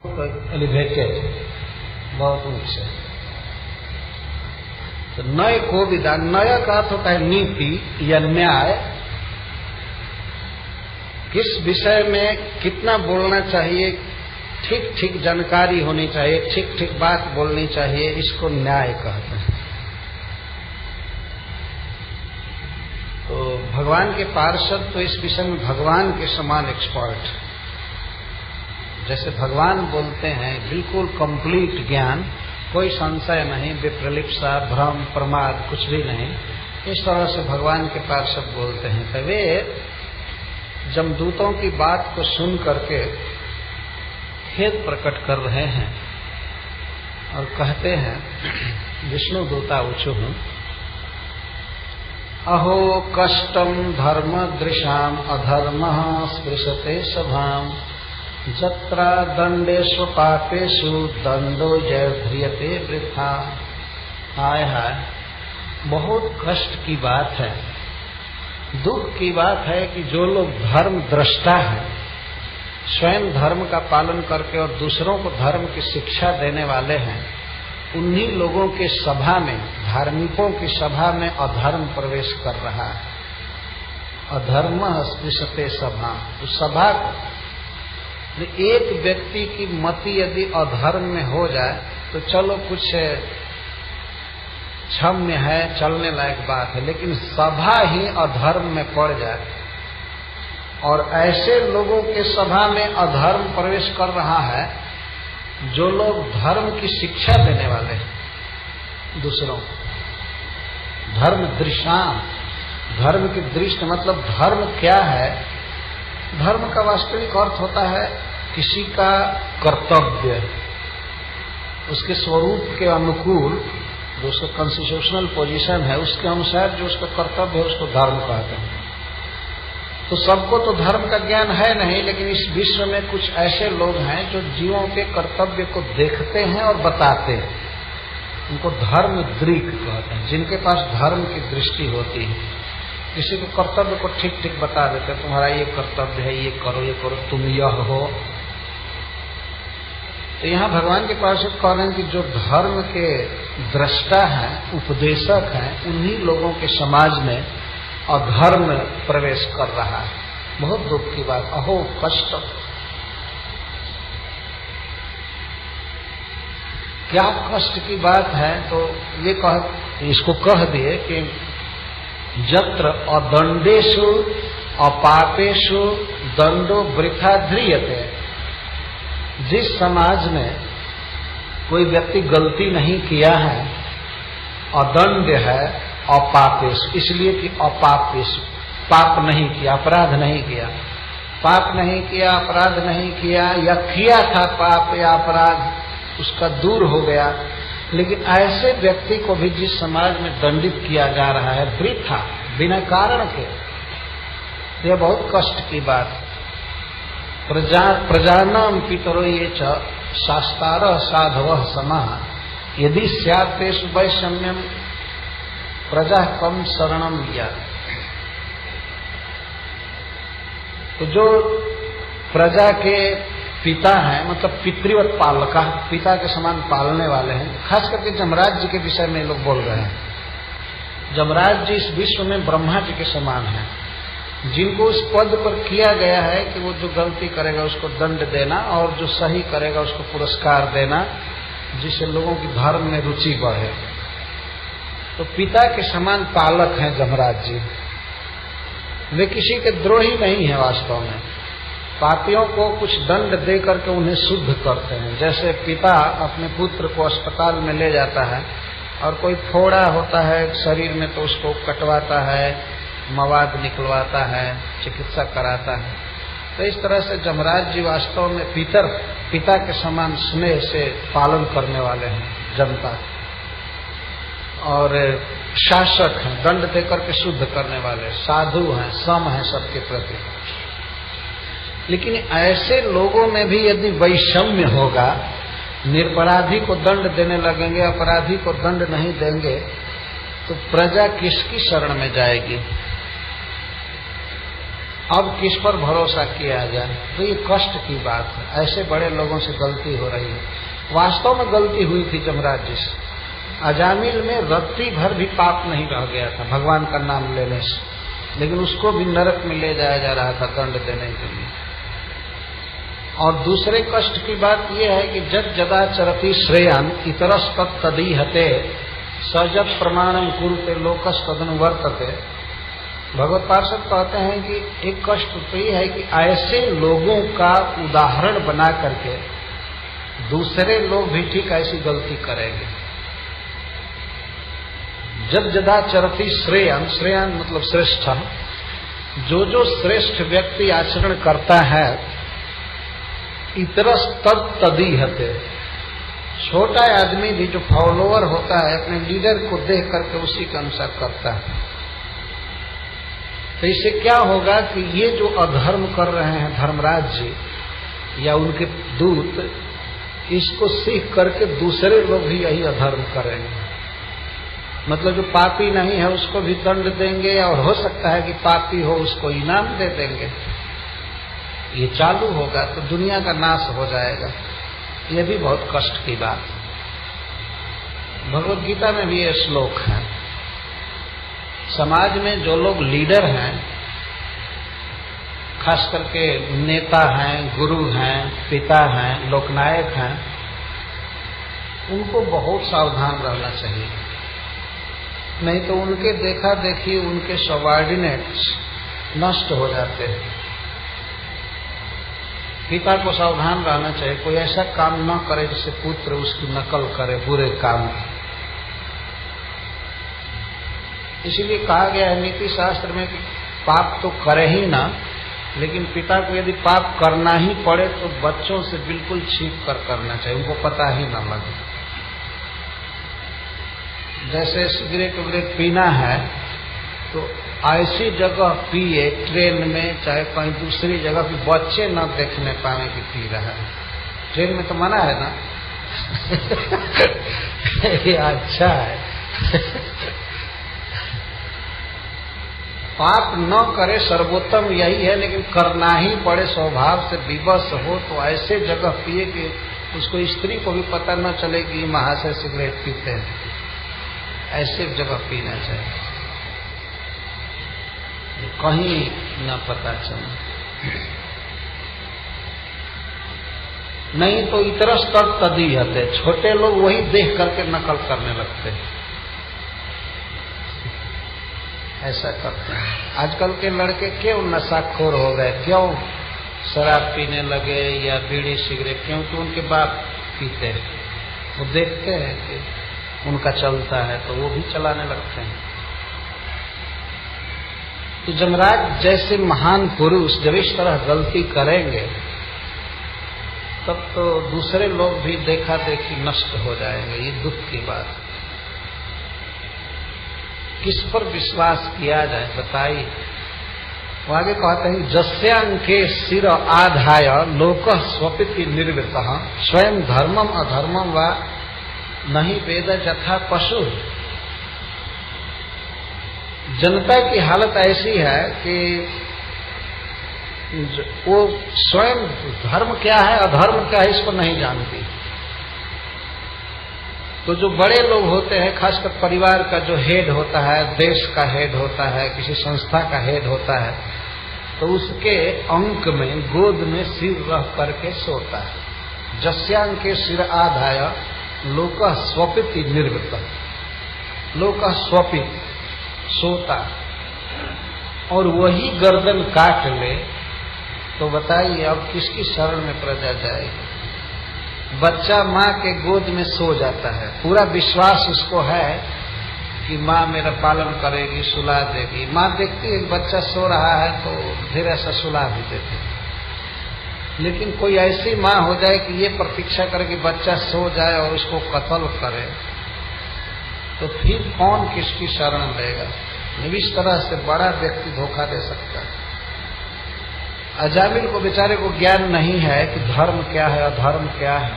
Elevated, बहुत ऊंच है। तो नय को विधान, नय का अर्थ होता है नीति या न्याय। किस विषय में कितना बोलना चाहिए, ठीक ठीक जानकारी होनी चाहिए, ठीक ठीक बात बोलनी चाहिए, इसको न्याय कहते हैं। तो भगवान के पार्षद तो इस विषय में भगवान के समान एक्सपर्ट, जैसे भगवान बोलते हैं बिल्कुल कंप्लीट ज्ञान, कोई संशय नहीं, विप्रलिप्सा, भ्रम, प्रमाद कुछ भी नहीं, इस तरह से भगवान के पार्षद बोलते हैं। तो वे जमदूतों की बात को सुन करके खेद प्रकट कर रहे हैं और कहते हैं, विष्णु दूता ऊँचु हूँ, अहो कष्टम धर्म दृशाम अधर्मः स्पृशते सभाम जत्रा दंडेषु पापेषु दंडो जयध्रियते वृथा। हाय हाय, बहुत कष्ट की बात है, दुख की बात है कि जो लोग धर्म दृष्टा हैं, स्वयं धर्म का पालन करके और दूसरों को धर्म की शिक्षा देने वाले हैं, उन्हीं लोगों के सभा में, धार्मिकों की सभा में अधर्म प्रवेश कर रहा है। अधर्म स्पृशते सभा, उस सभा को एक व्यक्ति की मति यदि अधर्म में हो जाए तो चलो कुछ क्षम्य है, चलने लायक बात है, लेकिन सभा ही अधर्म में पड़ जाए और ऐसे लोगों के सभा में अधर्म प्रवेश कर रहा है जो लोग धर्म की शिक्षा देने वाले हैं दूसरों को। धर्म दृशाम, धर्म की दृष्टि मतलब धर्म क्या है? धर्म का वास्तविक अर्थ होता है किसी का कर्तव्य, उसके स्वरूप के अनुकूल, जो उसका कॉन्स्टिट्यूशनल पोजीशन है उसके अनुसार जो उसका कर्तव्य है उसको धर्म कहते हैं। तो सबको तो धर्म का ज्ञान है नहीं, लेकिन इस विश्व में कुछ ऐसे लोग हैं जो जीवों के कर्तव्य को देखते हैं और बताते हैं, उनको धर्म दृक् कहते हैं, जिनके पास धर्म की दृष्टि होती है। किसी के कर्तव्य को ठीक ठीक बता देते, तुम्हारा ये कर्तव्य है, ये करो, तुम यह हो। तो यहाँ भगवान के पास कह रहे हैं कि जो धर्म के दृष्टा हैं, उपदेशक हैं, उन्हीं लोगों के समाज में अधर्म प्रवेश कर रहा है। बहुत दुख की बात, अहो कष्ट, क्या कष्ट की बात है। तो ये इसको कह दिए कि जत्र अदंडेषु अपापेषु दंडो वृथा ध्रियते। जिस समाज में कोई व्यक्ति गलती नहीं किया है, अदंड है, अपापेषु, इसलिए कि अपापेषु, पाप नहीं किया, अपराध नहीं किया, पाप नहीं किया, अपराध नहीं किया, या किया था पाप या अपराध उसका दूर हो गया, लेकिन ऐसे व्यक्ति को भी जिस समाज में दंडित किया जा रहा है वृथा, बिना कारण के, यह बहुत कष्ट की बात। प्रजानाम पितरो ये च शास्तारः साधवः समाः यदि स्यात् तेषु वैषम्यम प्रजा कम शरणम यात्। तो जो प्रजा के पिता हैं, मतलब पितृवत पालका, पिता के समान पालने वाले हैं, खास करके जमराज जी के विषय में लोग बोल रहे हैं। जमराज जी इस विश्व में ब्रह्मा जी के समान हैं, जिनको उस पद पर किया गया है कि वो जो गलती करेगा उसको दंड देना और जो सही करेगा उसको पुरस्कार देना, जिससे लोगों की धर्म में रुचि बढ़े। तो पिता के समान पालक हैं जमराज जी। वे किसी के द्रोही नहीं है, वास्तव में पापियों को कुछ दंड दे करके उन्हें शुद्ध करते हैं। जैसे पिता अपने पुत्र को अस्पताल में ले जाता है और कोई फोड़ा होता है शरीर में तो उसको कटवाता है, मवाद निकलवाता है, चिकित्सा कराता है। तो इस तरह से जमराज जी वास्तव में पिता के समान स्नेह से पालन करने वाले हैं जनता, और शासक हैं, दंड देकर के शुद्ध करने वाले, साधु हैं, सम हैं सबके प्रति। लेकिन ऐसे लोगों में भी यदि वैषम्य होगा, निरपराधी को दंड देने लगेंगे, अपराधी को दंड नहीं देंगे, तो प्रजा किसकी शरण में जाएगी? अब किस पर भरोसा किया जाए? तो ये कष्ट की बात है, ऐसे बड़े लोगों से गलती हो रही है। वास्तव में गलती हुई थी जमराज जी से। अजामिल में रत्ती भर भी पाप नहीं रह गया था भगवान का नाम लेने से, लेकिन उसको भी नरक में ले जाया जा रहा था दंड देने के लिए। और दूसरे कष्ट की बात यह है कि जद जदा चरति श्रेयान इतरस तदीहते सजत प्रमाणम कुरुते लोकस तदनुवर्तते। भगवत पार्षद कहते हैं कि एक कष्ट तो ये है कि ऐसे लोगों का उदाहरण बना करके दूसरे लोग भी ठीक ऐसी गलती करेंगे। जब जदा चरति श्रेयान, श्रेयान मतलब श्रेष्ठ, जो श्रेष्ठ व्यक्ति आचरण करता है इतरस तदीहते, छोटा आदमी भी जो फॉलोअर होता है अपने लीडर को देख करके उसी के अनुसार करता है। तो इससे क्या होगा कि ये जो अधर्म कर रहे हैं धर्मराज जी या उनके दूत, इसको सीख करके दूसरे लोग भी यही अधर्म करेंगे। मतलब जो पापी नहीं है उसको भी दंड देंगे, और हो सकता है कि पापी हो उसको इनाम दे देंगे। ये चालू होगा तो दुनिया का नाश हो जाएगा। ये भी बहुत कष्ट की बात। भगवत गीता में भी ये श्लोक है। समाज में जो लोग लीडर हैं, खास करके नेता हैं, गुरु हैं, पिता हैं, लोकनायक हैं, उनको बहुत सावधान रहना चाहिए। नहीं तो उनके देखा देखी उनके सबऑर्डिनेट्स नष्ट हो जाते हैं। पिता को सावधान रहना चाहिए, कोई ऐसा काम न करे जिससे पुत्र उसकी नकल करे बुरे काम की। इसीलिए कहा गया है नीति शास्त्र में कि पाप तो करे ही ना, लेकिन पिता को यदि पाप करना ही पड़े तो बच्चों से बिल्कुल छिप कर करना चाहिए, उनको पता ही ना लगे। जैसे सिगरेट वगैरह पीना है तो ऐसी जगह पिए, ट्रेन में चाहे कहीं दूसरी जगह कि बच्चे न देखने पाए कि पी रहा है। ट्रेन में तो मना है ना। ये अच्छा है। पाप न करे सर्वोत्तम यही है, लेकिन करना ही पड़े, स्वभाव से विवश हो तो ऐसे जगह पिए कि उसको स्त्री को भी पता न चले कि महाशय सिगरेट पीते हैं। ऐसे जगह पीना चाहिए, कहीं न पता चले। नहीं तो इतरस तदीहते, छोटे लोग वही देख करके नकल करने लगते हैं, ऐसा करते हैं। आजकल के लड़के क्यों नशाखोर हो गए, क्यों शराब पीने लगे या बीड़ी सिगरेट? क्योंकि उनके बाप पीते हैं, वो देखते हैं कि उनका चलता है तो वो भी चलाने लगते हैं। तो जमराज जैसे महान पुरुष जब इस तरह गलती करेंगे तब तो दूसरे लोग भी देखा देखी नष्ट हो जाएंगे। ये दुख की बात। किस पर विश्वास किया जाए बताइए? वो आगे कहते हैं जस्यांके शिर आधाय लोक स्वपिति निर्वृत स्वयं धर्मम अधर्मम व नहीं वेद यथा पशु। जनता की हालत ऐसी है कि वो स्वयं धर्म क्या है अधर्म क्या है इसको नहीं जानती। तो जो बड़े लोग होते हैं, खासकर परिवार का जो हेड होता है, देश का हेड होता है, किसी संस्था का हेड होता है, तो उसके अंक में गोद में सिर रह करके सोता है। जस्यांग के सिर आधाय लोक स्वपिति निर्वृत, लोक स्वपित सोता, और वही गर्दन काट ले तो बताइए अब किसकी शरण में प्रजा जाएगी? बच्चा माँ के गोद में सो जाता है, पूरा विश्वास उसको है कि माँ मेरा पालन करेगी, सुला देगी। माँ देखती है बच्चा सो रहा है तो धीरे से सुला भी देती है। लेकिन कोई ऐसी माँ हो जाए कि ये प्रतीक्षा करे कि बच्चा सो जाए और उसको कत्ल करे, तो फिर कौन किसकी शरण लेगा? इस तरह से बड़ा व्यक्ति धोखा दे सकता है। अजामिल को बेचारे को ज्ञान नहीं है कि धर्म क्या है अधर्म क्या है,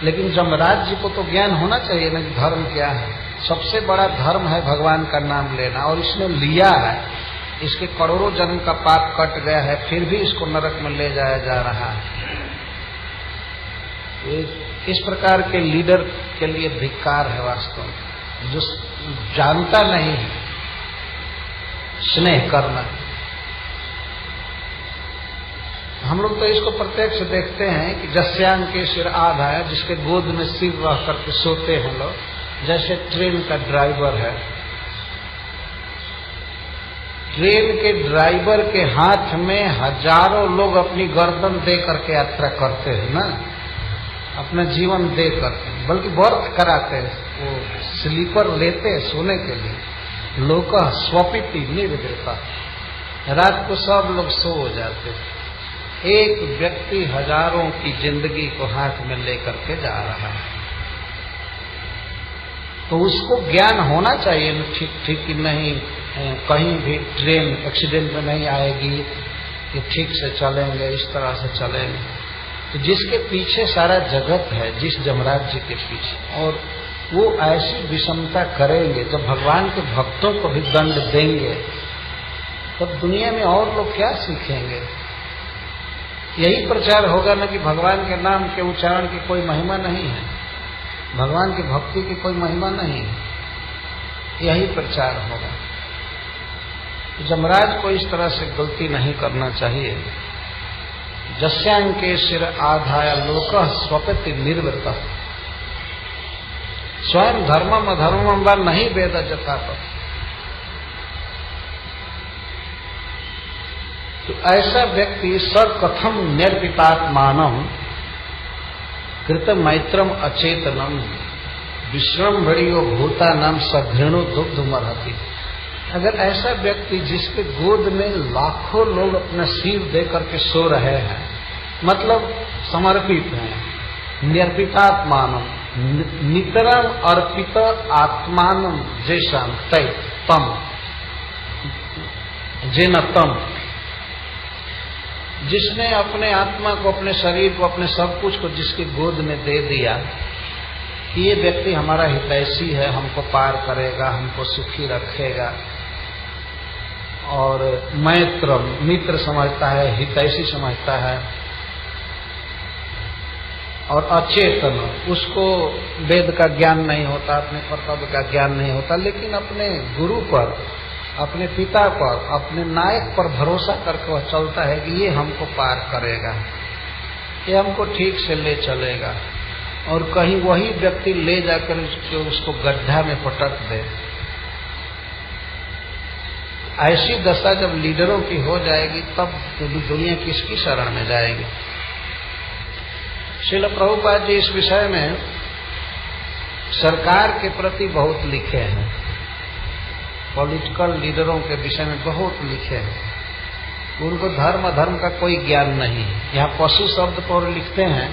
लेकिन जमराज जी को तो ज्ञान होना चाहिए ना कि धर्म क्या है। सबसे बड़ा धर्म है भगवान का नाम लेना, और इसने लिया है इसके करोड़ों जन्म का पाप कट गया है, फिर भी इसको नरक में ले जाया जा रहा है। इस प्रकार के लीडर के लिए धिक्कार है वास्तव में, जो जानता नहीं है स्नेह करना। हम लोग तो इसको प्रत्यक्ष देखते हैं कि जस्यांग के सिर आधा है, जिसके गोद में सिर रह करके सोते हैं लोग, जैसे ट्रेन का ड्राइवर है। ट्रेन के ड्राइवर के हाथ में हजारों लोग अपनी गर्दन दे करके यात्रा करते हैं ना, अपना जीवन दे करके, बल्कि बर्थ कराते हैं, वो स्लीपर लेते हैं सोने के लिए। लोग स्वपिति निर्देता, रात को सब लोग सो हो जाते हैं। एक व्यक्ति हजारों की जिंदगी को हाथ में लेकर के जा रहा है, तो उसको ज्ञान होना चाहिए ठीक ठीक कि नहीं, कहीं भी ट्रेन एक्सीडेंट में नहीं आएगी, कि ठीक से चलेंगे, इस तरह से चलेंगे। तो जिसके पीछे सारा जगत है, जिस जमराज जी के पीछे, और वो ऐसी विषमता करेंगे, जब भगवान के भक्तों को भी दंड देंगे, तब दुनिया में और लोग क्या सीखेंगे? यही प्रचार होगा ना कि भगवान के नाम के उच्चारण की कोई महिमा नहीं है, भगवान की भक्ति की कोई महिमा नहीं है, यही प्रचार होगा। जमराज को इस तरह से गलती नहीं करना चाहिए। जस्यांग के सिर आधाय लोक स्वपति निर्वृत, स्वयं धर्मम अधर्मम व नहीं वेद जता। तो ऐसा व्यक्ति सर्वकथम निर्पितात्मानम कृत मैत्रम अचेतनम विश्रम्भणियो भूतानाम सघृणो दुग्धमर्हति। अगर ऐसा व्यक्ति जिसके गोद में लाखों लोग अपना सिर दे करके सो रहे हैं, मतलब समर्पित हैं, निर्पितात्मानम, नितरम अर्पित आत्मानम जैसा तय तम जेन तम, जिसने अपने आत्मा को, अपने शरीर को, अपने सब कुछ को जिसकी गोद में दे दिया कि ये व्यक्ति हमारा हितैषी है, हमको पार करेगा, हमको सुखी रखेगा, और मैत्र मित्र समझता है, हितैषी समझता है, और अचेतन, उसको वेद का ज्ञान नहीं होता, अपने कर्तव्य का ज्ञान नहीं होता, लेकिन अपने गुरु पर, अपने पिता पर, अपने नायक पर भरोसा करके वह चलता है कि ये हमको पार करेगा, ये हमको ठीक से ले चलेगा, और कहीं वही व्यक्ति ले जाकर उसको गड्ढा में पटक दे। ऐसी दशा जब लीडरों की हो जाएगी, तब दुनिया किसकी शरण में जाएगी? श्रील प्रभुपाद जी इस विषय में सरकार के प्रति बहुत लिखे हैं, पॉलिटिकल लीडरों के विषय में बहुत लिखे हैं। उनको धर्म अधर्म का कोई ज्ञान नहीं है। यहाँ पशु शब्द पर लिखते हैं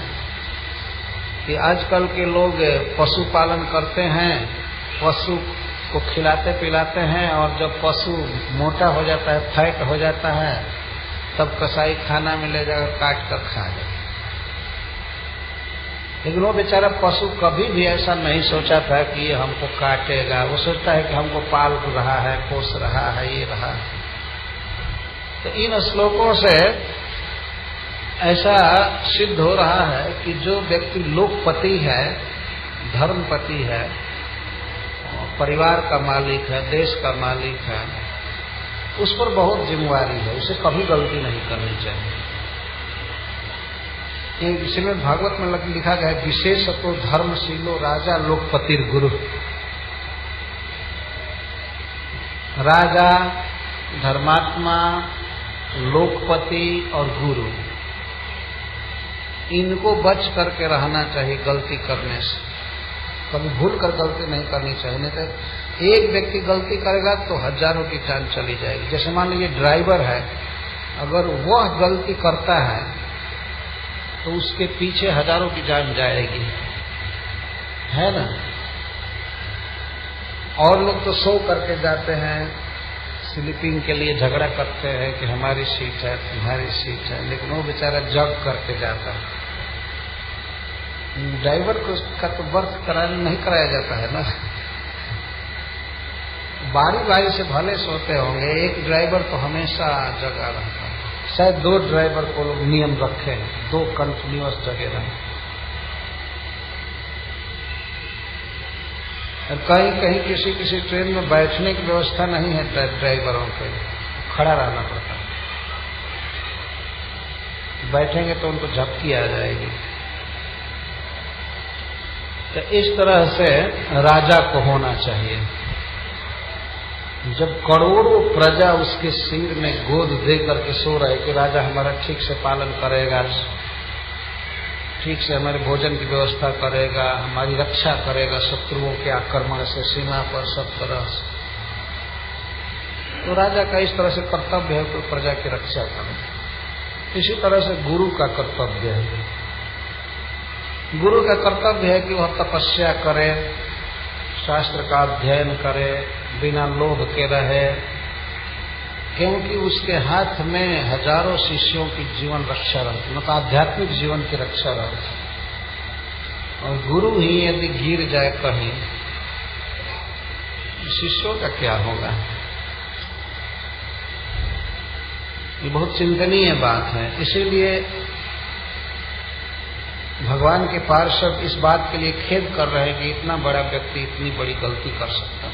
कि आजकल के लोग पशु पालन करते हैं, पशु को खिलाते पिलाते हैं, और जब पशु मोटा हो जाता है, फैट हो जाता है, तब कसाई खाना में ले जाकर काट कर खा जाता है। लेकिन वो बेचारा पशु कभी भी ऐसा नहीं सोचा था कि ये हमको काटेगा, वो सोचता है कि हमको पाल रहा है, पोस रहा है, ये रहा। तो इन श्लोकों से ऐसा सिद्ध हो रहा है कि जो व्यक्ति लोकपति है, धर्मपति है, परिवार का मालिक है, देश का मालिक है, उस पर बहुत जिम्मेवारी है, उसे कभी गलती नहीं करनी चाहिए। श्रीमद् भागवत में लिखा गया है, विशेषतो धर्मशीलो राजा लोकपतिर गुरु। राजा, धर्मात्मा, लोकपति और गुरु, इनको बच करके रहना चाहिए गलती करने से। कभी भूल कर गलती नहीं करनी चाहिए, नहीं तो एक व्यक्ति गलती करेगा तो हजारों की जान चली जाएगी। जैसे मान लीजिए ड्राइवर है, अगर वह गलती करता है तो उसके पीछे हजारों की जान जाएगी, है ना। और लोग तो सो करके जाते हैं, स्लीपिंग के लिए झगड़ा करते हैं कि हमारी सीट है, तुम्हारी सीट है, लेकिन वो बेचारा जग करके जाता है। ड्राइवर को का तो बर्थ नहीं कराया जाता है ना, बारी बारी से भले सोते होंगे, एक ड्राइवर तो हमेशा जगा रहता है, शायद 2 ड्राइवर को लोग नियम रखे, 2 कंटिन्यूअस जगे रहे। और कहीं कहीं किसी ट्रेन में बैठने की व्यवस्था नहीं है ड्राइवरों के, खड़ा रहना पड़ता है, बैठेंगे तो उनको झपकी आ जाएगी। तो इस तरह से राजा को होना चाहिए। जब करोड़ों प्रजा उसके सिर में गोद दे करके सो रहे कि राजा हमारा ठीक से पालन करेगा, ठीक से हमारे भोजन की व्यवस्था करेगा, हमारी रक्षा करेगा शत्रुओं के आक्रमण से, सीमा पर सब तरह से, तो राजा का इस तरह से कर्तव्य है कि प्रजा की रक्षा करें। इसी तरह से गुरु का कर्तव्य है, गुरु का कर्तव्य है कि वह तपस्या करे, शास्त्र का अध्ययन करे, बिना लोभ के रहे, क्योंकि उसके हाथ में हजारों शिष्यों की जीवन रक्षा रहती, मतलब आध्यात्मिक जीवन की रक्षा रहती। और गुरु ही यदि गिर जाए कहीं, शिष्यों का क्या होगा? ये बहुत चिंतनीय बात है। इसीलिए भगवान के पार्षद इस बात के लिए खेद कर रहे हैं कि इतना बड़ा व्यक्ति इतनी बड़ी गलती कर सकता है।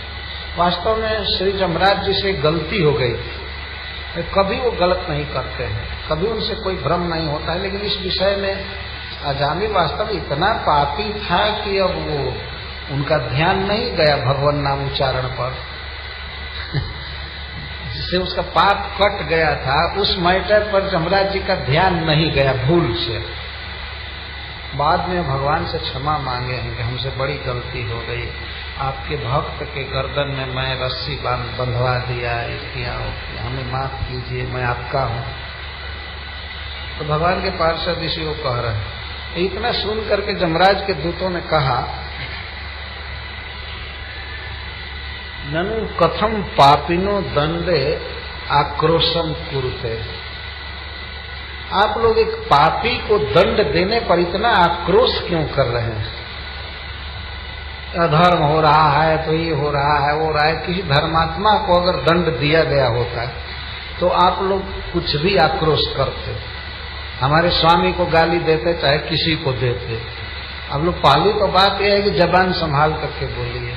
वास्तव में श्री जमराज जी से गलती हो गई थी, कभी वो गलत नहीं करते हैं, कभी उनसे कोई भ्रम नहीं होता है, लेकिन इस विषय में अजामिल वास्तव में इतना पापी था कि अब वो उनका ध्यान नहीं गया भगवान नाम उच्चारण पर जिससे उसका पाप कट गया था, उस मैटर पर जमराज जी का ध्यान नहीं गया भूल से। बाद में भगवान से क्षमा मांगे हैं कि हमसे बड़ी गलती हो गई, आपके भक्त के गर्दन में मैं रस्सी बंधवा दिया, किया, हमें माफ कीजिए, मैं आपका हूँ। तो भगवान के पार्षद इसी को कह रहे हैं। इतना सुन करके जमराज के दूतों ने कहा, ननु कथम पापिनो दंडे आक्रोशम कुरुते। आप लोग एक पापी को दंड देने पर इतना आक्रोश क्यों कर रहे हैं? अधर्म हो रहा है तो ये हो रहा है, वो रहा है। किसी धर्मात्मा को अगर दंड दिया गया होता है तो आप लोग कुछ भी आक्रोश करते, हमारे स्वामी को गाली देते, चाहे किसी को देते। अब लोग पहली तो बात यह है कि जबान संभाल करके बोलिए,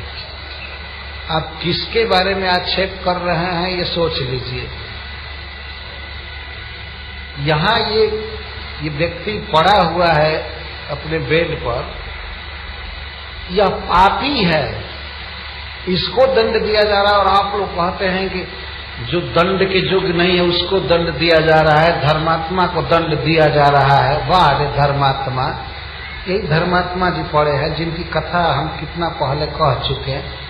आप किसके बारे में आक्षेप कर रहे हैं ये सोच लीजिए। यहाँ ये व्यक्ति पड़ा हुआ है अपने बेड पर, यह पापी है, इसको दंड दिया जा रहा है, और आप लोग कहते हैं कि जो दंड के योग्य नहीं है उसको दंड दिया जा रहा है, धर्मात्मा को दंड दिया जा रहा है। वाह रे धर्मात्मा! यही धर्मात्मा जी पड़े हैं जिनकी कथा हम कितना पहले कह चुके हैं।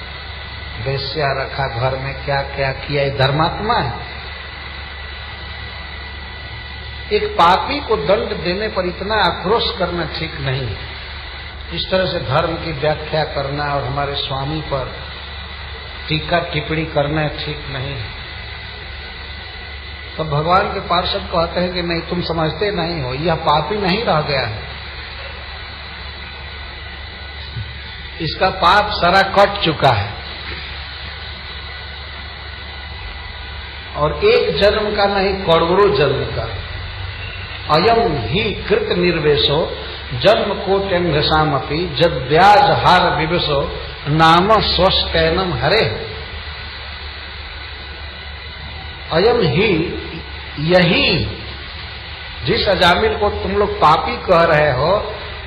वेश्या रखा घर में, क्या क्या किया, ये धर्मात्मा है। एक पापी को दंड देने पर इतना आक्रोश करना ठीक नहीं। इस तरह से धर्म की व्याख्या करना और हमारे स्वामी पर टीका टिप्पणी करना ठीक नहीं। तो भगवान के पार्षद कहते हैं कि नहीं, तुम समझते नहीं हो, यह पापी नहीं रह गया है, इसका पाप सारा कट चुका है, और एक जन्म का नहीं करोड़ों जन्म का। अयम ही कृत निर्वेशो जन्म कोट्यंघसामपि जद ब्याज हार विवशो नाम स्वस्कैनम हरे। अयम ही, यही जिस अजामिल को तुम लोग पापी कह रहे हो,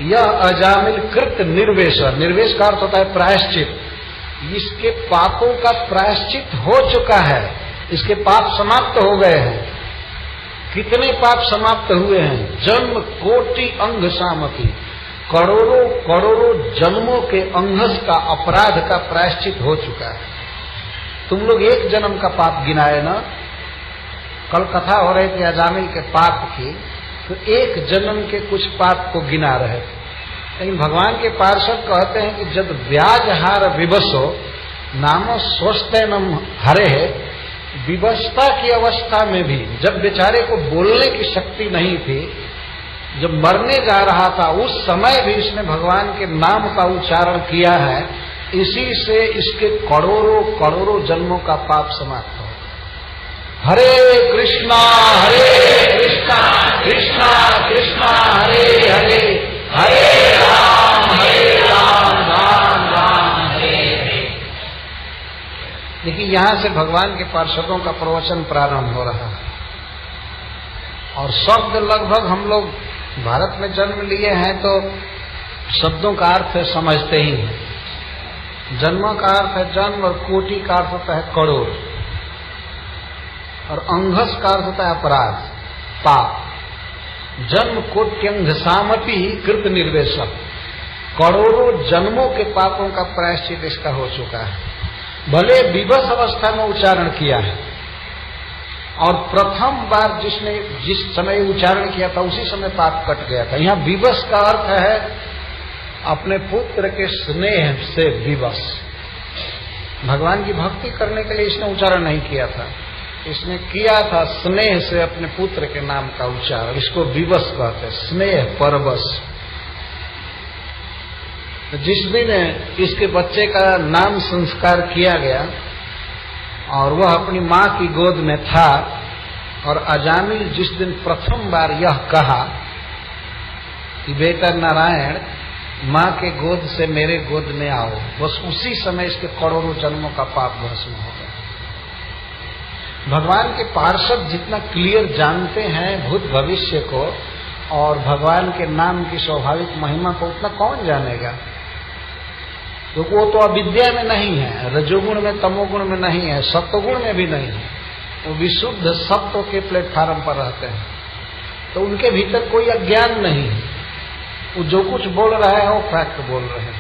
यह अजामिल कृत निर्वेश, निर्वेश का अर्थ होता है प्रायश्चित, इसके पापों का प्रायश्चित हो चुका है, इसके पाप समाप्त हो गए हैं। कितने पाप समाप्त हुए हैं? जन्म कोटि अंग सामपि, करोड़ों करोड़ों जन्मों के अंगस का अपराध का प्रायश्चित हो चुका है। तुम लोग एक जन्म का पाप गिनाए ना, कल कथा हो रही थी अजामिल के पाप की, तो एक जन्म के कुछ पाप को गिना रहे थे। लेकिन भगवान के पार्षद कहते हैं कि जब ब्याज हार विवशो नामो स्वस्थैनम हरे, विवशता की अवस्था में भी, जब बेचारे को बोलने की शक्ति नहीं थी, जब मरने जा रहा था, उस समय भी इसने भगवान के नाम का उच्चारण किया है, इसी से इसके करोड़ों करोड़ों जन्मों का पाप समाप्त हो। हरे कृष्णा कृष्णा कृष्णा हरे हरे, हरे राम राम राम हरे हरे। देखिए यहां से भगवान के पार्षदों का प्रवचन प्रारंभ हो रहा है और शब्द लगभग हम लोग भारत में जन्म लिए हैं तो शब्दों का अर्थ समझते ही हैं। जन्म का अर्थ है जन्म और कोटि का अर्थ होता है करोड़ और अंघस का अर्थ होता है अपराध पाप। जन्म कोट्यंघसामपि कृत निर्वेशक, करोड़ों जन्मों के पापों का प्रायश्चित इसका हो चुका है। भले विवश अवस्था में उच्चारण किया है और प्रथम बार जिस समय उच्चारण किया था उसी समय पाप कट गया था। यहाँ विवश का अर्थ है अपने पुत्र के स्नेह से विवश। भगवान की भक्ति करने के लिए इसने उच्चारण नहीं किया था, इसने किया था स्नेह से अपने पुत्र के नाम का उच्चारण। इसको विवश कहते हैं, स्नेह परवश। जिस दिन इसके बच्चे का नाम संस्कार किया गया और वह अपनी मां की गोद में था और अजामिल जिस दिन प्रथम बार यह कहा कि बेटा नारायण मां के गोद से मेरे गोद में आओ, बस उसी समय इसके करोड़ों जन्मों का पाप भस्म हो गया। भगवान के पार्षद जितना क्लियर जानते हैं भूत भविष्य को और भगवान के नाम की स्वाभाविक महिमा को उतना कौन जानेगा, क्योंकि वो तो अविद्या में नहीं है, रजोगुण में तमोगुण में नहीं है, सत्वगुण में भी नहीं है। वो विशुद्ध सत्व के प्लेटफार्म पर रहते हैं तो उनके भीतर कोई अज्ञान नहीं है। वो जो कुछ बोल रहा है वो फैक्ट बोल रहे हैं।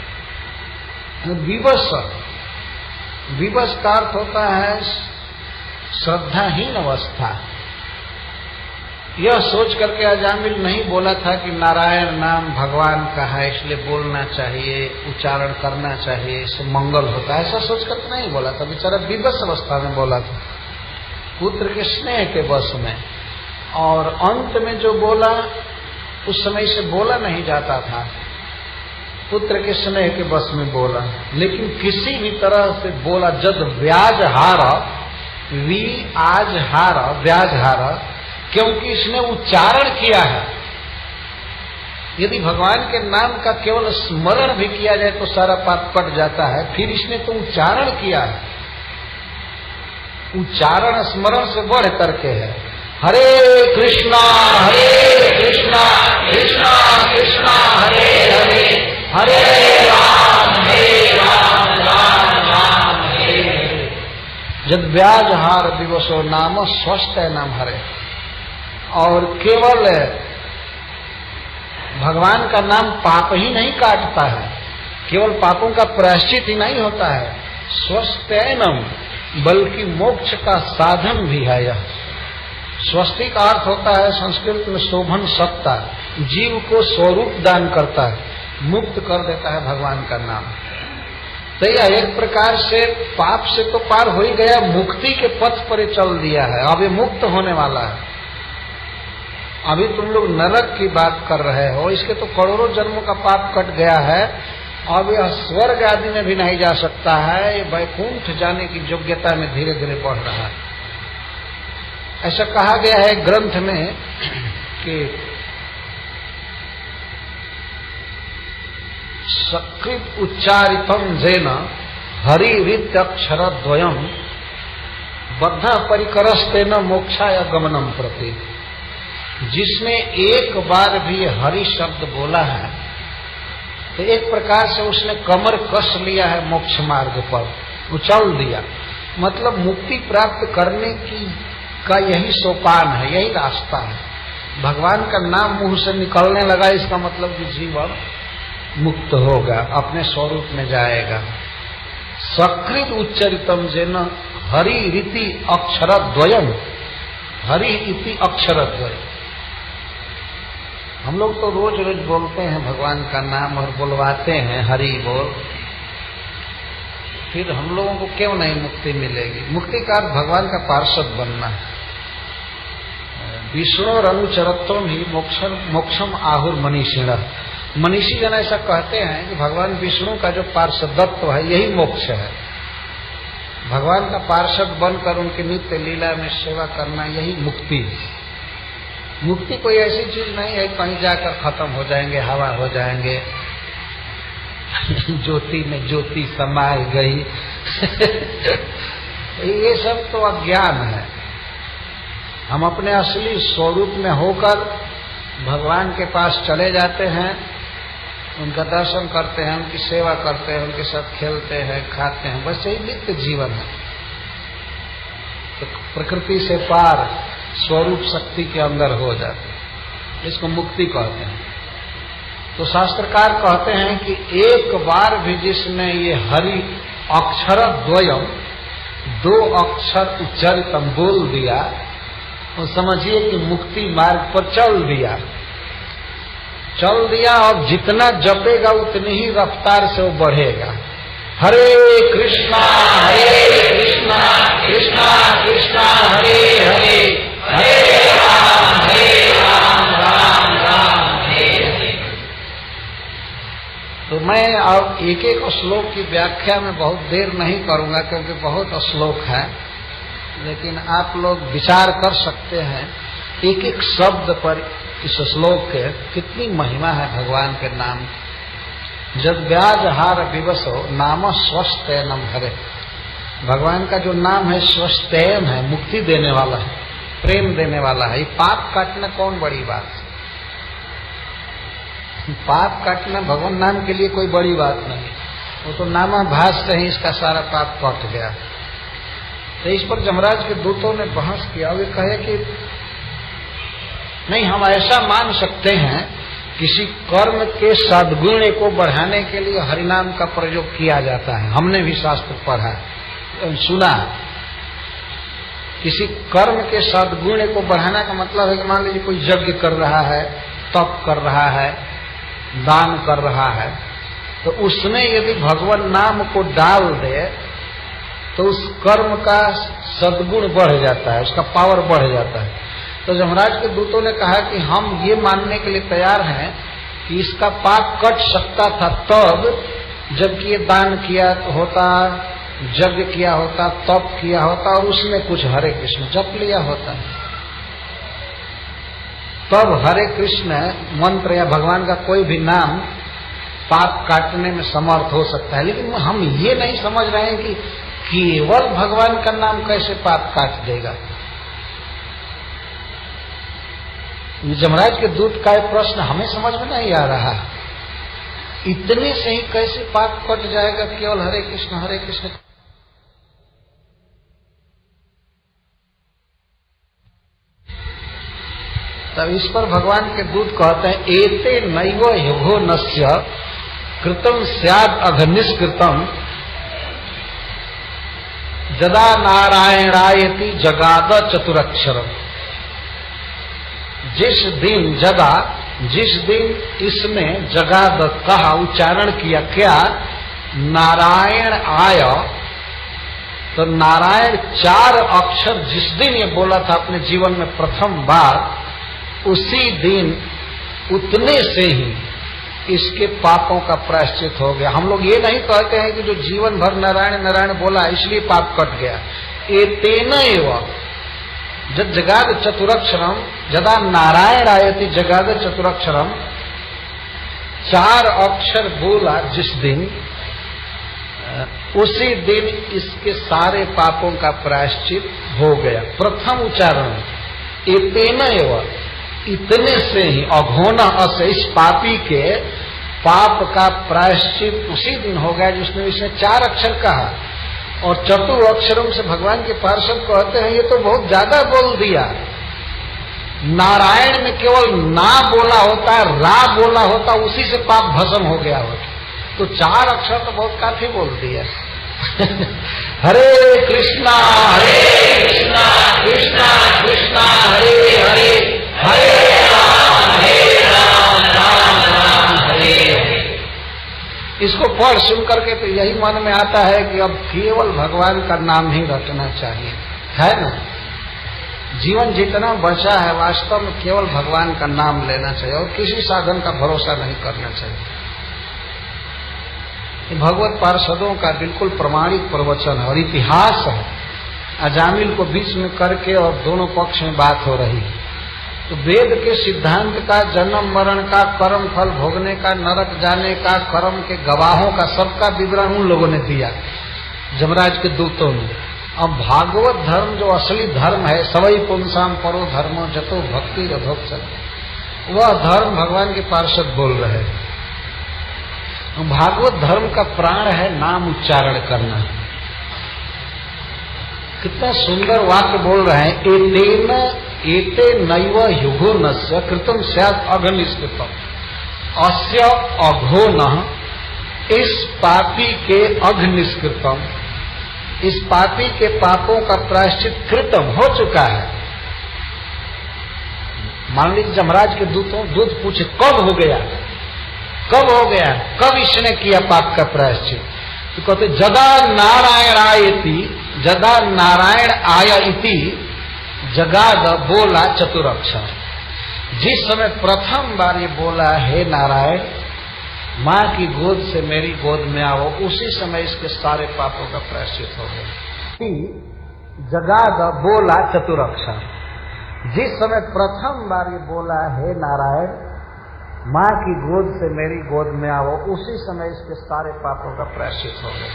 विवश का अर्थ होता है श्रद्धाहीन अवस्था। यह सोच करके अजामिल नहीं बोला था कि नारायण नाम भगवान का है इसलिए बोलना चाहिए, उच्चारण करना चाहिए, इससे मंगल होता है, ऐसा सोच करके नहीं बोला था। बेचारा विवश अवस्था में बोला था, पुत्र के स्नेह के वश में। और अंत में जो बोला उस समय से बोला नहीं जाता था, पुत्र के स्नेह के वश में बोला, लेकिन किसी भी तरह से बोला। जब व्याज हार व्याज हार, क्योंकि इसने उच्चारण किया है। यदि भगवान के नाम का केवल स्मरण भी किया जाए तो सारा पाप कट जाता है, फिर इसने तो उच्चारण किया है। उच्चारण स्मरण से बढ़ करके है। हरे कृष्णा कृष्णा कृष्णा हरे हरे, हरे राम राम राम हरे हरे। जब व्याज हार दिवसो नाम स्वस्थ नाम हरे। और केवल भगवान का नाम पाप ही नहीं काटता है, केवल पापों का प्रायश्चित ही नहीं होता है, स्वस्थैनम बल्कि मोक्ष का साधन भी है। यह स्वस्ति का अर्थ होता है संस्कृत में शोभन सत्ता, जीव को स्वरूप दान करता है, मुक्त कर देता है भगवान का नाम। तो यह एक प्रकार से पाप से तो पार हो ही गया, मुक्ति के पथ पर चल दिया है। अब ये मुक्त होने वाला है। अभी तुम लोग नरक की बात कर रहे हो, इसके तो करोड़ों जन्मों का पाप कट गया है। अब यह स्वर्ग आदि में भी नहीं जा सकता है, ये वैकुंठ जाने की योग्यता में धीरे धीरे बढ़ रहा है। ऐसा कहा गया है ग्रंथ में कि सकृत उच्चारितम जेन हरिरित अक्षर द्वयम बद्ध परिकरस्तेन मोक्षाय गमनम प्रति। जिसने एक बार भी हरि शब्द बोला है तो एक प्रकार से उसने कमर कस लिया है मोक्ष मार्ग पर, उछल दिया। मतलब मुक्ति प्राप्त करने की का यही सोपान है, यही रास्ता है। भगवान का नाम मुंह से निकलने लगा, इसका मतलब कि जीवन मुक्त होगा, अपने स्वरूप में जाएगा। सकृत उच्चरितम जेन हरि रीति अक्षर द्वयम, हरि इति अक्षर द्वयम। हम लोग तो रोज रोज बोलते हैं भगवान का नाम और बुलवाते हैं हरि बोल, फिर हम लोगों को क्यों नहीं मुक्ति मिलेगी? मुक्ति का अर्थ भगवान का पार्षद बनना है। विष्णु और अनुचरत्वम ही मोक्षम आहुर मनीषिण। मनीषी जन ऐसा कहते हैं कि भगवान विष्णु का जो पार्षदत्व है यही मोक्ष है। भगवान का पार्षद बनकर उनकी नित्य लीला में सेवा करना यही मुक्ति है। मुक्ति कोई ऐसी चीज नहीं है कहीं जाकर खत्म हो जाएंगे, हवा हो जाएंगे, ज्योति में ज्योति समाई गई। ये सब तो अज्ञान है। हम अपने असली स्वरूप में होकर भगवान के पास चले जाते हैं, उनका दर्शन करते हैं, उनकी सेवा करते हैं, उनके साथ खेलते हैं, खाते हैं, बस यही नित्य जीवन है। तो प्रकृति से पार स्वरूप शक्ति के अंदर हो जाते हैं, इसको मुक्ति कहते हैं। तो शास्त्रकार कहते हैं कि एक बार भी जिसने ये हरि अक्षर द्वयम, 2 अक्षर उच्चारितम बोल दिया, तो समझिए कि मुक्ति मार्ग पर चल दिया। और जितना जपेगा उतनी ही रफ्तार से वो बढ़ेगा। हरे कृष्णा कृष्णा कृष्णा हरे हरे, हरे राम राम राम हरे हरे। तो मैं अब एक एक श्लोक की व्याख्या में बहुत देर नहीं करूंगा क्योंकि बहुत श्लोक है, लेकिन आप लोग विचार कर सकते हैं एक एक शब्द पर। इस श्लोक के कितनी महिमा है भगवान के नाम। जब व्याज हार विवसो नाम स्वस्थयनम हरे, भगवान का जो नाम है स्वस्थयन है, मुक्ति देने वाला है, प्रेम देने वाला है। ये पाप काटना कौन बड़ी बात है? पाप काटना भगवान नाम के लिए कोई बड़ी बात नहीं, वो तो नामाभास से ही इसका सारा पाप कट गया। तो इस पर जमराज के दूतों ने बहस किया, वे कहे कि नहीं, हम ऐसा मान सकते हैं किसी कर्म के सद्गुण को बढ़ाने के लिए हरिनाम का प्रयोग किया जाता है। हमने भी शास्त्र पढ़ा सुना। किसी कर्म के सद्गुण को बढ़ाने का मतलब है कि मान लीजिए कोई यज्ञ कर रहा है, तप कर रहा है, दान कर रहा है, तो उसमें यदि भगवान नाम को डाल दे तो उस कर्म का सद्गुण बढ़ जाता है, उसका पावर बढ़ जाता है। तो जमराज के दूतों ने कहा कि हम ये मानने के लिए तैयार हैं कि इसका पाप कट सकता था तब जबकि ये दान किया होता, यज्ञ किया होता, तप किया होता और उसमें कुछ हरे कृष्ण जप लिया होता, तब हरे कृष्ण मंत्र या भगवान का कोई भी नाम पाप काटने में समर्थ हो सकता है। लेकिन हम ये नहीं समझ रहे हैं कि केवल भगवान का नाम कैसे पाप काट देगा। जमराज के दूत का एक प्रश्न हमें समझ में नहीं आ रहा, इतने से ही कैसे पाप कट जाएगा केवल हरे कृष्ण हरे कृष्ण। तब इस पर भगवान के दूत कहते हैं, एते नैव युगो नस्य कृतम स्याद अघनिष्कृतम जदा नारायणायति जगाद चतुरक्षरम। जिस दिन इसने जगाद कहा, उच्चारण किया, क्या नारायण आय, तो नारायण 4 अक्षर जिस दिन ये बोला था अपने जीवन में प्रथम बार, उसी दिन उतने से ही इसके पापों का प्रायश्चित हो गया। हम लोग ये नहीं कहते हैं कि जो जीवन भर नारायण नारायण बोला इसलिए पाप कट गया। एतेन एव जगाद चतुरक्षरम जदा नारायण आयति जगाद चतुरक्षरम, 4 अक्षर बोला जिस दिन, उसी दिन इसके सारे पापों का प्रायश्चित हो गया। प्रथम उच्चारण एतेन एव, इतने से ही, अघोना अस, इस पापी के पाप का प्रायश्चित उसी दिन हो गया जिसने इसने 4 अक्षर कहा। और चतुर अक्षरों से भगवान के पार्षद कहते हैं ये तो बहुत ज्यादा बोल दिया। नारायण में केवल ना बोला होता, रा बोला होता, उसी से पाप भस्म हो गया होता। तो 4 अक्षर तो बहुत काफी बोल दिया। हरे कृष्णा कृष्णा कृष्णा हरे हरे, हरे राम राम राम हरे हरे। इसको पढ़ सुन करके तो यही मन में आता है कि अब केवल भगवान का नाम ही रटना चाहिए, है ना। जीवन जितना बचा है वास्तव में केवल भगवान का नाम लेना चाहिए और किसी साधन का भरोसा नहीं करना चाहिए। भगवत पार्षदों का बिल्कुल प्रमाणिक प्रवचन है और इतिहास है। अजामिल को बीच में करके और दोनों पक्ष में बात हो रही है। तो वेद के सिद्धांत का, जन्म मरण का, कर्म फल भोगने का, नरक जाने का, कर्म के गवाहों का, सबका विवरण उन लोगों ने दिया, जमराज के दूतों ने। अब भागवत धर्म जो असली धर्म है, सवई पुंसाम परो धर्मो जतो भक्ति रथोत्सव, वह धर्म भगवान के पार्षद बोल रहे हैं। भागवत धर्म का प्राण है नाम उच्चारण करना। कितना सुंदर वाक्य बोल रहे हैं, एते नैव युगो नस्य कृतम स्यात् अघनिष्कृतम अस्य अघो नः, इस पापी के अघनिष्कृतम, इस पापी के पापों का प्रायश्चित कृतम हो चुका है। मान लीजिए जमराज के दूत पूछे कब हो गया, कब हो गया, कब इसने किया पाप का प्रायश्चित? तो कहते जदा नारायण आयति, जदा नारायण आया इति जगाद बोला चतुरक्षर। जिस समय प्रथम बार ये बोला हे नारायण माँ की गोद से मेरी गोद में आओ, उसी समय इसके सारे पापों का प्रायश्चित हो गया। जगाद बोला चतुरक्षर। जिस समय प्रथम बार ये बोला हे नारायण माँ की गोद से मेरी गोद में आओ, उसी समय इसके सारे पापों का प्रायश्चित हो गया।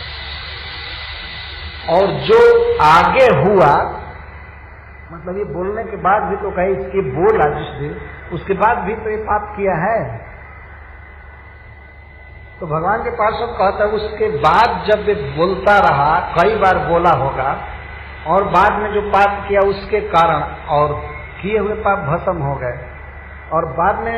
और जो आगे हुआ, मतलब ये बोलने के बाद भी तो कहे इसके बोला जिस दिन, उसके बाद भी तो ये पाप किया है। तो भगवान के पार्षद कहता है उसके बाद जब ये बोलता रहा, कई बार बोला होगा, और बाद में जो पाप किया उसके कारण और किए हुए पाप भस्म हो गए। और बाद में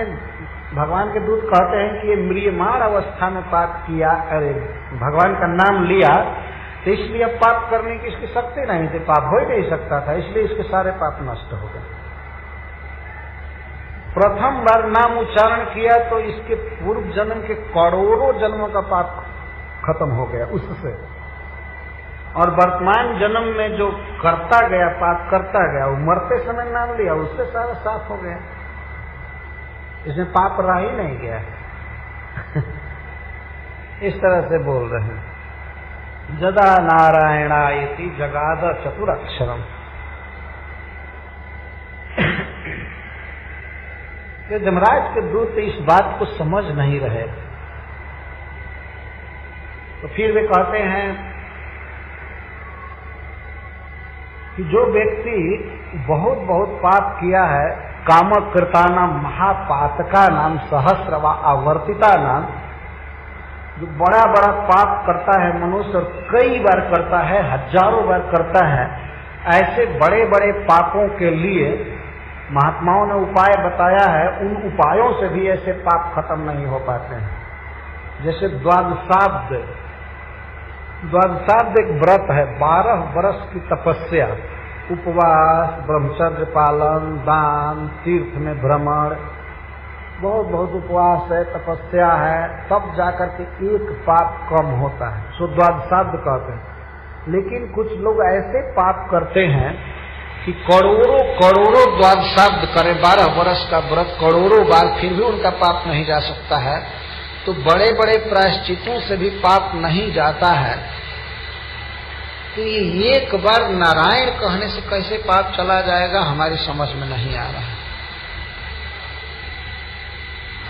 भगवान के दूत कहते हैं कि ये म्रियमाण अवस्था में पाप किया, अरे भगवान का नाम लिया, तो इसलिए अब पाप करने की इसकी शक्ति नहीं थी, पाप हो ही नहीं सकता था, इसलिए इसके सारे पाप नष्ट हो गए। प्रथम बार नाम उच्चारण किया तो इसके पूर्व जन्म के करोड़ों जन्मों का पाप खत्म हो गया उससे, और वर्तमान जन्म में जो करता गया पाप करता गया, वो मरते समय नाम लिया उससे सारा साफ हो गया, इसमें पाप रह ही नहीं गया। इस तरह से बोल रहे हैं जदा नारायणायति जगाद चतुरक्षरम। कि जमराज के दूत इस बात को समझ नहीं रहे, तो फिर वे कहते हैं कि जो व्यक्ति बहुत बहुत पाप किया है, कामकृता नाम महापातका नाम सहस्र व आवर्तिता नाम, जो बड़ा बड़ा पाप करता है मनुष्य और कई बार करता है, हजारों बार करता है, ऐसे बड़े बड़े पापों के लिए महात्माओं ने उपाय बताया है। उन उपायों से भी ऐसे पाप खत्म नहीं हो पाते हैं। जैसे द्वादशाब्द एक व्रत है, 12 वर्ष की तपस्या, उपवास, ब्रह्मचर्य पालन, दान, तीर्थ में भ्रमण, बहुत बहुत उपवास है, तपस्या है, तब जाकर के एक पाप कम होता है, सो द्वादशाब्द कहते हैं। लेकिन कुछ लोग ऐसे पाप करते हैं कि करोड़ों करोड़ों द्वादशाब्द करें, 12 वर्ष का व्रत करोड़ों बार, फिर भी उनका पाप नहीं जा सकता है। तो बड़े बड़े प्रायश्चितों से भी पाप नहीं जाता है। तो ये एक बार नारायण कहने से कैसे पाप चला जाएगा, हमारी समझ में नहीं आ रहा है।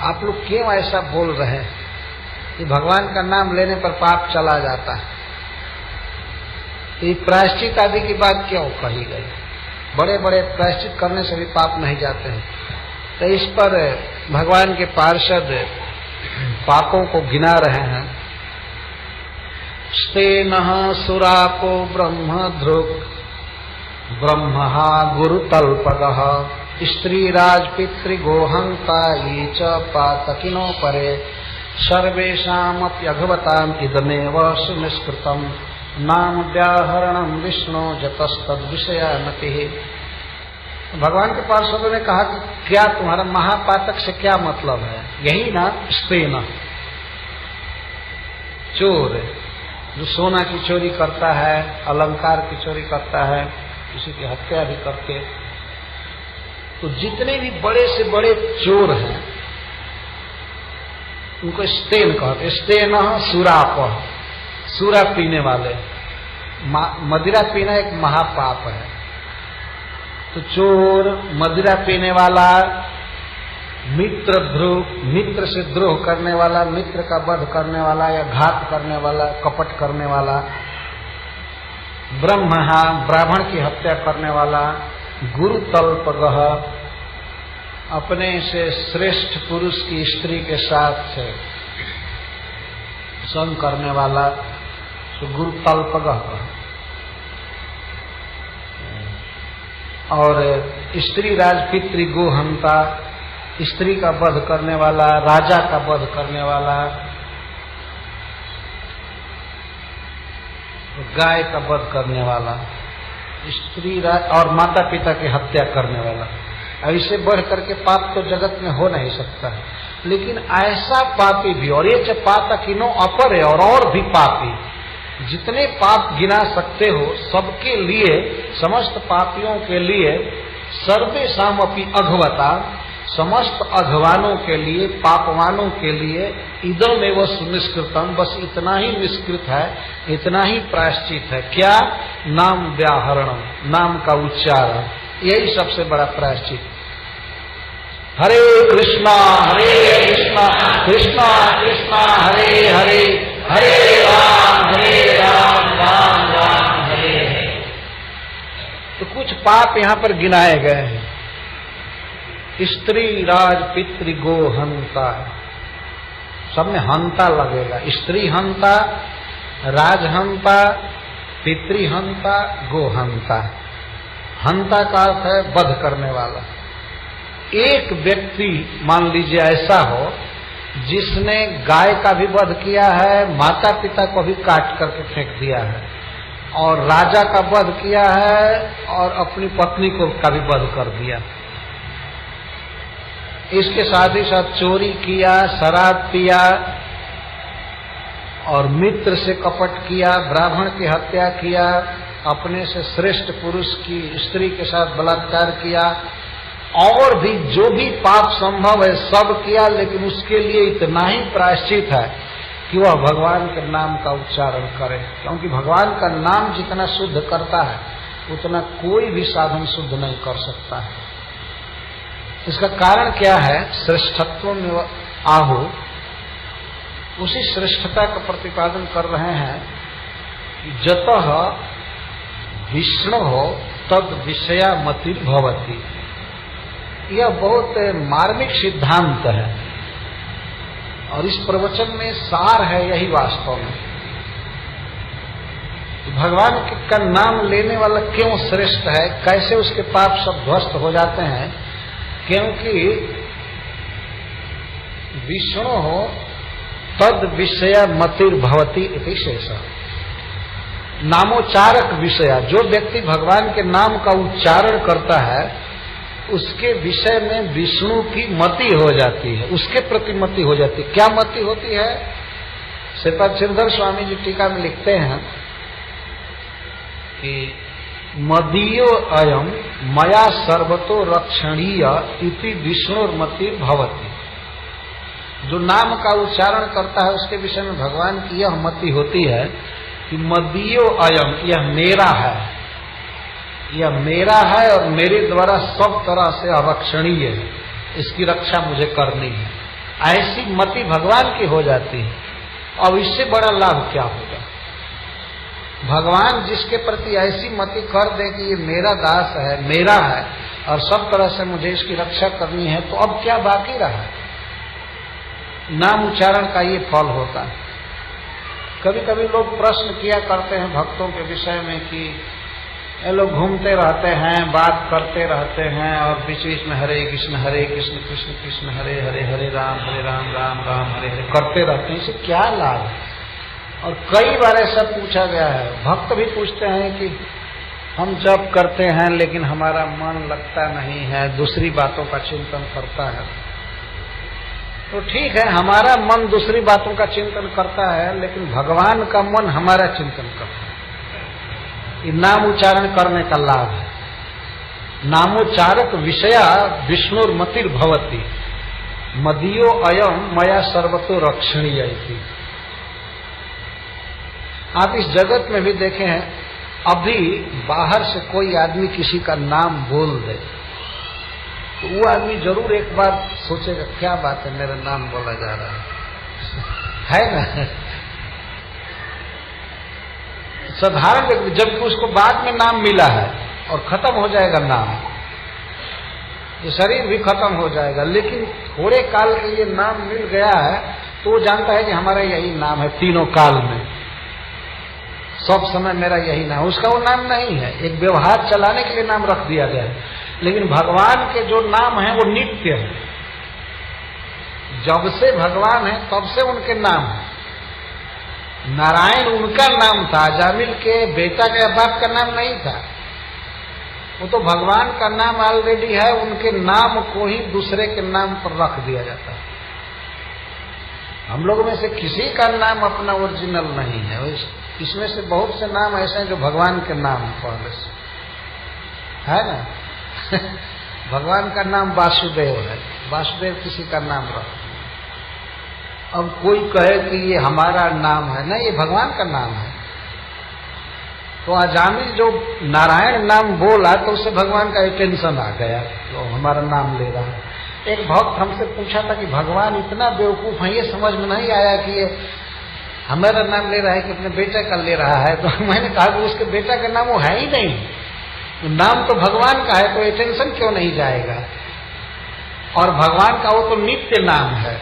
आप लोग क्यों ऐसा बोल रहे हैं कि भगवान का नाम लेने पर पाप चला जाता है? तो ये प्रायश्चित आदि की बात क्यों कही गई? बड़े बड़े प्रायश्चित करने से भी पाप नहीं जाते हैं। तो इस पर भगवान के पार्षद पापों को गिना रहे हैं। स्तेनः सुरापो ब्रह्मधृक् ब्रह्महा गुरुतल्पगः स्त्रीराज पितृगोहंता ये च पातकिनो परे सर्वेषामप्यघवताम् इदमेव सुनिष्कृतम् नाम व्याहरणम विष्णु जतस्तद विषयानति। भगवान के पार्षदों ने कहा कि क्या तुम्हारा महापातक से क्या मतलब है? यही ना स्तेन, चोर जो सोना की चोरी करता है, अलंकार की चोरी करता है, किसी की हत्या भी करके तो जितने भी बड़े से बड़े चोर हैं उनको स्तेन कहते। स्तेन सुराप, सुरा पीने वाले। मदिरा पीना एक महापाप है। तो चोर, मदिरा पीने वाला, मित्र से द्रोह करने वाला, मित्र का वध करने वाला या घात करने वाला, कपट करने वाला, ब्राह्मण की हत्या करने वाला, गुरु तल्पगह, अपने से श्रेष्ठ पुरुष की स्त्री के साथ संग करने वाला, तो गुरु तल्पगह। और स्त्री राज पितृ गोहंता, स्त्री का वध करने वाला, राजा का वध करने वाला, गाय का वध करने वाला, स्त्री राज और माता पिता की हत्या करने वाला। अब इससे बढ़ करके पाप तो जगत में हो नहीं सकता है। लेकिन ऐसा पापी भी, और ये पाता किनो अपर है, और भी पापी, जितने पाप गिना सकते हो सबके लिए, समस्त पापियों के लिए, सर्वेषाम अपि अघवता, समस्त अघवानों के लिए, पापवानों के लिए, इदम एव सुनिष्कृतम, बस इतना ही निष्कृत है, इतना ही प्रायश्चित है। क्या? नाम व्याहरणम, नाम का उच्चारण, यही सबसे बड़ा प्रायश्चित। हरे कृष्णा कृष्णा कृष्णा हरे हरे, हरे राम राम राम हरे हरे। तो कुछ पाप यहाँ पर गिनाए गए हैं। स्त्री राज पितृ गो हंता, सब में हंता लगेगा। स्त्री हंता, राजहंता, पितृहंता, गोहंता। हंता का अर्थ है वध करने वाला। एक व्यक्ति मान लीजिए ऐसा हो जिसने गाय का भी वध किया है, माता पिता को भी काट करके फेंक दिया है, और राजा का वध किया है, और अपनी पत्नी को का भी वध कर दिया। इसके साथ ही साथ चोरी किया, शराब पिया, और मित्र से कपट किया, ब्राह्मण की हत्या किया, अपने से श्रेष्ठ पुरुष की स्त्री के साथ बलात्कार किया, और भी जो भी पाप संभव है सब किया। लेकिन उसके लिए इतना ही प्रायश्चित है कि वह भगवान के नाम का उच्चारण करे, क्योंकि भगवान का नाम जितना शुद्ध करता है उतना कोई भी साधन शुद्ध नहीं कर सकता है। इसका कारण क्या है? श्रेष्ठत्व में आहु, उसी श्रेष्ठता का प्रतिपादन कर रहे हैं कि जतः विष्णु हो तद विषया मतिर भवति। यह बहुत मार्मिक सिद्धांत है, और इस प्रवचन में सार है यही वास्तव में। भगवान का नाम लेने वाला क्यों श्रेष्ठ है, कैसे उसके पाप सब ध्वस्त हो जाते हैं? क्योंकि विष्णु हो तद विषय मतिर भवती इति शेष। नामोच्चारक विषय, जो व्यक्ति भगवान के नाम का उच्चारण करता है उसके विषय में विष्णु की मति हो जाती है, उसके प्रति मति हो जाती है। क्या मति होती है? श्रीपाद श्रीधर स्वामी जी टीका में लिखते हैं कि मदीयो अयम मया सर्वतो रक्षणीय इति विष्णुर्मति भवति। जो नाम का उच्चारण करता है उसके विषय में भगवान की यह मति होती है कि मदीयो अयम, यह मेरा है, यह मेरा है और मेरे द्वारा सब तरह से अवक्षणीय है, इसकी रक्षा मुझे करनी है। ऐसी मति भगवान की हो जाती है। अब इससे बड़ा लाभ क्या होगा? भगवान जिसके प्रति ऐसी मति कर दे कि ये मेरा दास है, मेरा है, और सब तरह से मुझे इसकी रक्षा करनी है, तो अब क्या बाकी रहा? नाम उच्चारण का ये फल होता है। कभी कभी लोग प्रश्न किया करते हैं भक्तों के विषय में कि ये लोग घूमते रहते हैं, बात करते रहते हैं, और बीच बीच में हरे कृष्ण कृष्ण कृष्ण हरे हरे, हरे राम राम राम हरे हरे करते रहते हैं। इससे क्या लाभ है? और कई बार ऐसा पूछा गया है, भक्त भी पूछते हैं कि हम जप करते हैं लेकिन हमारा मन लगता नहीं है, दूसरी बातों का चिंतन करता है। तो ठीक है, हमारा मन दूसरी बातों का चिंतन करता है, लेकिन भगवान का मन हमारा चिंतन करता है। ये नाम उच्चारण करने का लाभ है। नामोच्चारक विषया विष्णुर्मतिर भवती मदियो अयम मया सर्वतो रक्षणीय थी। आप इस जगत में भी देखे हैं, अभी बाहर से कोई आदमी किसी का नाम बोल दे तो वो आदमी जरूर एक बार सोचेगा क्या बात है मेरा नाम बोला जा रहा है ना। साधारण जबकि उसको बाद में नाम मिला है और खत्म हो जाएगा नाम, ये शरीर भी खत्म हो जाएगा, लेकिन थोड़े काल के लिए नाम मिल गया है तो वो जानता है कि हमारा यही नाम है, तीनों काल में सब समय मेरा यही नाम। उसका वो नाम नहीं है, एक व्यवहार चलाने के लिए नाम रख दिया गया है। लेकिन भगवान के जो नाम है वो नित्य है, जब से भगवान है तब से उनके नाम है। नारायण उनका नाम था, जामिल के बेटा के बाप का नाम नहीं था, वो तो भगवान का नाम ऑलरेडी है, उनके नाम को ही दूसरे के नाम पर रख दिया जाता है। हम लोगों में से किसी का नाम अपना ओरिजिनल नहीं है, इसमें से बहुत से नाम ऐसे हैं जो भगवान के नाम पहले से है ना। भगवान का नाम वासुदेव है, वासुदेव किसी का नाम रख। अब कोई कहे कि ये हमारा नाम है, नहीं, ये भगवान का नाम है। तो अजामिल जो नारायण नाम बोला तो उससे भगवान का टेंशन आ गया, तो हमारा नाम ले रहा है। एक भक्त हमसे पूछा था कि भगवान इतना बेवकूफ है, ये समझ में नहीं आया कि ये हमारा नाम ले रहा है कि अपने बेटे का ले रहा है। तो मैंने कहा कि उसके बेटा का नाम वो है ही नहीं, नाम तो भगवान का है, तो ये टेंशन क्यों नहीं जाएगा। और भगवान का वो तो नित्य नाम है।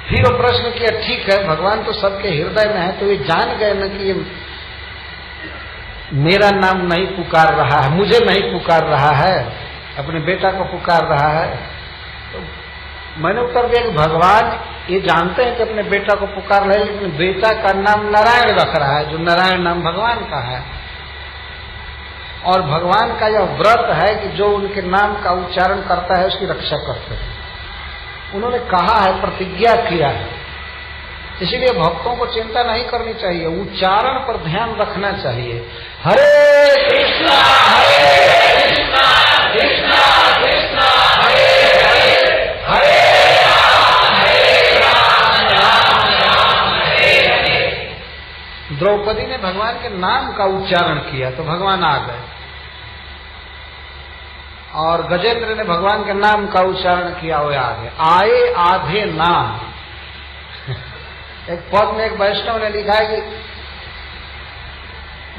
फिर वो प्रश्न किया, ठीक है भगवान तो सबके हृदय में है, तो ये जान गए ना कि ये मेरा नाम नहीं पुकार रहा है, मुझे नहीं पुकार रहा है, अपने बेटा को पुकार रहा है। तो मैंने उत्तर दिया कि भगवान ये जानते हैं कि अपने बेटा को पुकार रहे, लेकिन बेटा का नाम नारायण रख रहा है, जो नारायण नाम भगवान का है। और भगवान का यह व्रत है कि जो उनके नाम का उच्चारण करता है उसकी रक्षा करते हैं। उन्होंने कहा है, प्रतिज्ञा किया है, इसलिए भक्तों को चिंता नहीं करनी चाहिए, उच्चारण पर ध्यान रखना चाहिए। हरे कृष्णा कृष्णा कृष्णा कृष्णा हरे हरे हरे द्रौपदी ने भगवान के नाम का उच्चारण किया तो भगवान आ गए, और गजेंद्र ने भगवान के नाम का उच्चारण किया, वो आ गए। आए आधे नाम। एक पद में एक वैष्णव ने लिखा है कि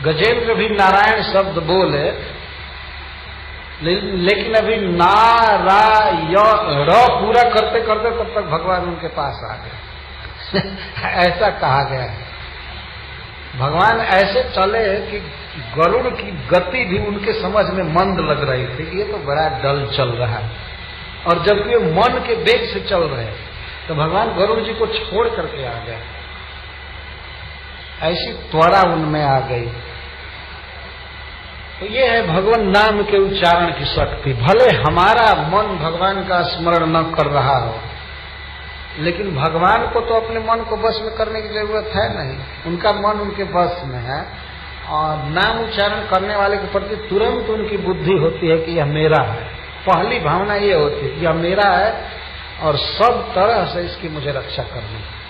गजेंद्र भी नारायण शब्द बोले, लेकिन अभी नारायण पूरा करते करते तब तक भगवान उनके पास आ गए। ऐसा कहा गया है। भगवान ऐसे चले कि गरुड़ की गति भी उनके समझ में मंद लग रही थी कि ये तो बड़ा डल चल रहा है, और जबकि वो मन के वेग से चल रहे तो भगवान गरुड़ जी को छोड़ करके आ गए। ऐसी त्वरा उनमें आ गई। तो ये है भगवान नाम के उच्चारण की शक्ति। भले हमारा मन भगवान का स्मरण न कर रहा हो, लेकिन भगवान को तो अपने मन को बस में करने की जरूरत है नहीं, उनका मन उनके बस में है। और नाम उच्चारण करने वाले के प्रति तुरंत उनकी बुद्धि होती है कि यह मेरा है। पहली भावना ये होती है यह मेरा है और सब तरह से इसकी मुझे रक्षा करनी है।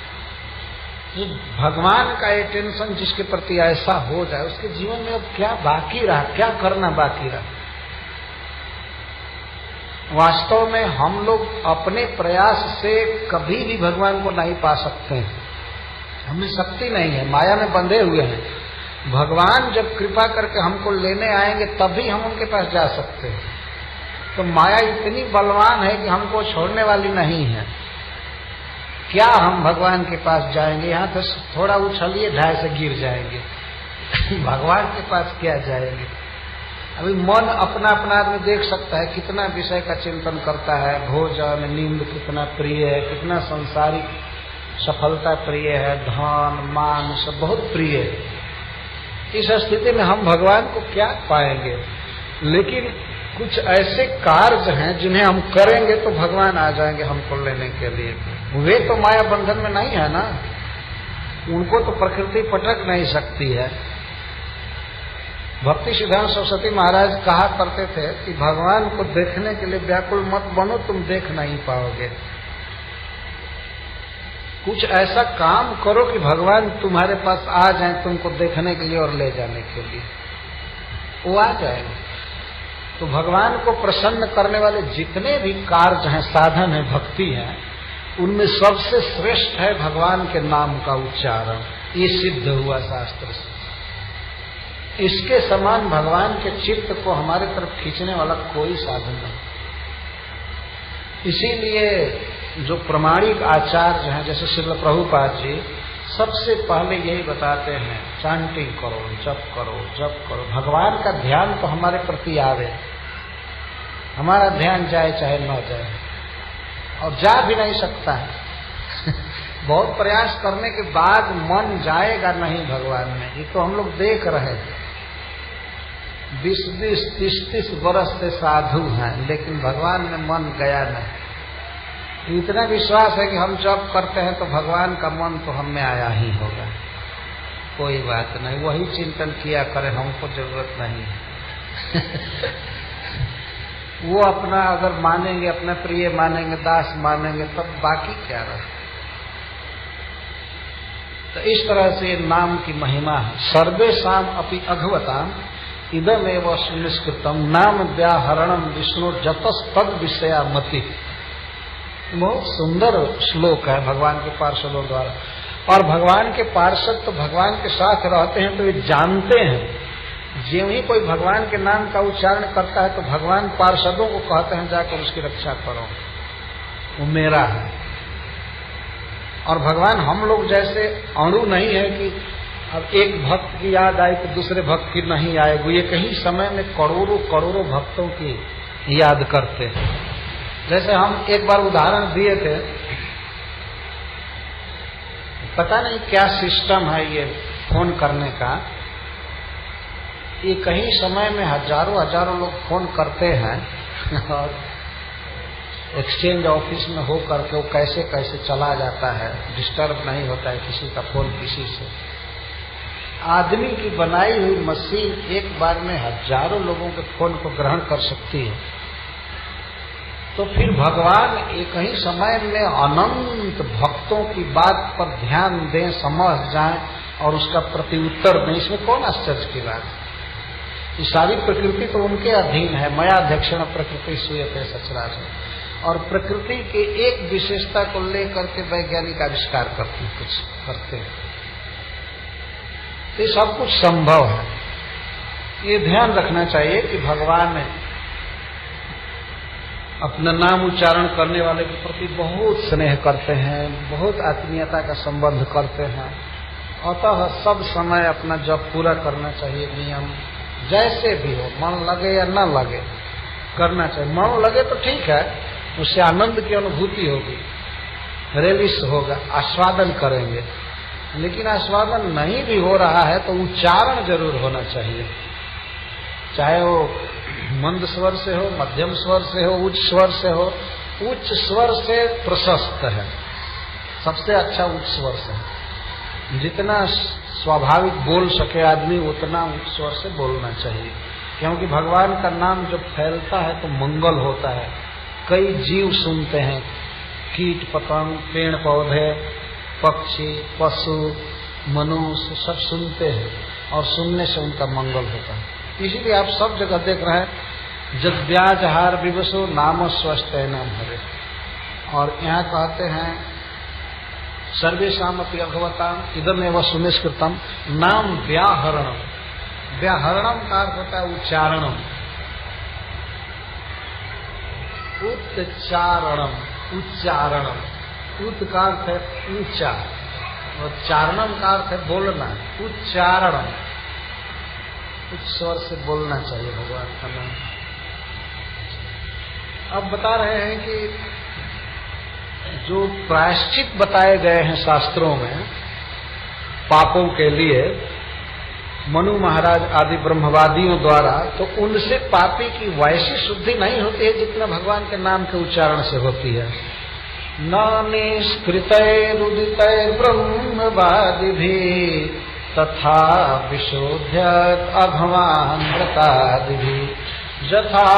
भगवान का ये टेंशन जिसके प्रति ऐसा हो जाए, उसके जीवन में अब क्या बाकी रहा, क्या करना बाकी रहा। वास्तव में हम लोग अपने प्रयास से कभी भी भगवान को नहीं पा सकते हैं, हमें शक्ति नहीं है, माया में बंधे हुए हैं। भगवान जब कृपा करके हमको लेने आएंगे तभी हम उनके पास जा सकते हैं। तो माया इतनी बलवान है कि हमको छोड़ने वाली नहीं है। क्या हम भगवान के पास जाएंगे, यहाँ तो थोड़ा उछलिए ढाई से गिर जाएंगे। भगवान के पास क्या जाएंगे। अभी मन अपना अपना आदमी देख सकता है कितना विषय का चिंतन करता है, भोजन नींद कितना प्रिय है, कितना संसारिक सफलता प्रिय है, धन मान सब बहुत प्रिय है। इस स्थिति में हम भगवान को क्या पाएंगे। लेकिन कुछ ऐसे कार्य हैं जिन्हें हम करेंगे तो भगवान आ जाएंगे हमको लेने के लिए। वे तो माया बंधन में नहीं है ना, उनको तो प्रकृति पटक नहीं सकती है। भक्ति सिद्धांत सरस्वती महाराज कहा करते थे कि भगवान को देखने के लिए व्याकुल मत बनो, तुम देख नहीं पाओगे। कुछ ऐसा काम करो कि भगवान तुम्हारे पास आ जाए तुमको देखने के लिए और ले जाने के लिए, वो आ जाएंगे। तो भगवान को प्रसन्न करने वाले जितने भी कार्य हैं, साधन है, भक्ति है, उनमें सबसे श्रेष्ठ है भगवान के नाम का उच्चारण। ये सिद्ध हुआ शास्त्र से। इसके समान भगवान के चित्त को हमारे तरफ खींचने वाला कोई साधन नहीं। इसीलिए जो प्रमाणिक आचार्य हैं, जैसे श्रील प्रभुपाद जी, सबसे पहले यही बताते हैं, चांटिंग करो, जप करो, जप करो। भगवान का ध्यान तो हमारे प्रति आवे, हमारा ध्यान जाए चाहे न जाए, और जा भी नहीं सकता है। बहुत प्रयास करने के बाद मन जाएगा नहीं भगवान में, ये तो हम लोग देख रहे हैं। 20-20, 30-30 वर्ष से साधु हैं, लेकिन भगवान में मन गया नहीं। इतना विश्वास है कि हम जब करते हैं तो भगवान का मन तो हम में आया ही होगा। कोई बात नहीं, वही चिंतन किया करें, हमको जरूरत नहीं है। वो अपना अगर मानेंगे, अपना प्रिय मानेंगे, दास मानेंगे, तब बाकी क्या रहे। तो इस तरह से नाम की महिमा है। सर्वेषाम अपि अघवताम इदम एवं सुनिष्कृतम नाम व्याहरणम विष्णु जतस तद विषया मति। बहुत सुंदर श्लोक है भगवान के पार्षदों द्वारा। और भगवान के पार्षद तो भगवान के साथ रहते हैं तो वे जानते हैं। ज्यों ही कोई भगवान के नाम का उच्चारण करता है तो भगवान पार्षदों को कहते हैं जाकर उसकी रक्षा करो, वो मेरा है। और भगवान हम लोग जैसे अणु नहीं है कि अब एक भक्त की याद आई तो दूसरे भक्त की नहीं आएगी। ये कहीं समय में करोड़ों करोड़ों भक्तों की याद करते हैं। जैसे हम एक बार उदाहरण दिए थे, पता नहीं क्या सिस्टम है ये फोन करने का। ये कहीं समय में हजारों हजारों लोग फोन करते हैं और एक्सचेंज ऑफिस में हो करके वो कैसे कैसे चला जाता है, डिस्टर्ब नहीं होता है किसी का फोन किसी से। आदमी की बनाई हुई मशीन एक बार में हजारों लोगों के फोन को ग्रहण कर सकती है। तो फिर भगवान एक ही समय में अनंत भक्तों की बात पर ध्यान दें, समझ जाएं और उसका प्रत्युत्तर दें, इसमें कौन आश्चर्य की बात है। ये सारी प्रकृति तो उनके अधीन है। मयाध्यक्षण प्रकृति सूयते सचराचर। और प्रकृति के एक विशेषता को लेकर के वैज्ञानिक आविष्कार करते हैं। ये सब कुछ संभव है। ये ध्यान रखना चाहिए कि भगवान अपना नाम उच्चारण करने वाले के प्रति बहुत स्नेह करते हैं, बहुत आत्मीयता का संबंध करते हैं। अतः सब समय अपना जप पूरा करना चाहिए। नियम जैसे भी हो, मन लगे या न लगे, करना चाहिए। मन लगे तो ठीक है, उससे आनंद की अनुभूति होगी, रेलिस होगा, आस्वादन करेंगे। लेकिन आस्वादन नहीं भी हो रहा है तो उच्चारण जरूर होना चाहिए। चाहे वो मंद स्वर से हो, मध्यम स्वर से हो, उच्च स्वर से हो। उच्च स्वर से प्रशस्त है, सबसे अच्छा उच्च स्वर से है। जितना स्वाभाविक बोल सके आदमी उतना उच्च स्वर से बोलना चाहिए। क्योंकि भगवान का नाम जब फैलता है तो मंगल होता है। कई जीव सुनते हैं, कीट पतंग, पेड़ पौधे, पक्षी, पशु, मनुष्य सब सुनते हैं और सुनने से उनका मंगल होता है। इसीलिए आप सब जगह देख रहे हैं, जब व्याजहार विवशो नाम स्वस्थ है नाम हरे। और यहाँ कहते हैं सर्वेषाम अपि अघवताम इदमेव सुनिष्कृतम नाम व्याहरणम। व्याहरणम का अर्थ होता है उच्चारणम, उच्चारणम, उच्चारणम। उत का अर्थ है ऊंचा और चारणम का अर्थ है बोलना। उच्चारणम, उच्च स्वर से बोलना चाहिए भगवान का नाम। अब बता रहे हैं कि जो प्रायश्चित बताए गए हैं शास्त्रों में पापों के लिए मनु महाराज आदि ब्रह्मवादियों द्वारा, तो उनसे पापी की वैसी शुद्धि नहीं होती है जितना भगवान के नाम के उच्चारण से होती है। न निष्कृतैरुदितैर्ब्रह्मवादिभिः तथा विशोध्यत अघवान् व्रतादिभिः यथा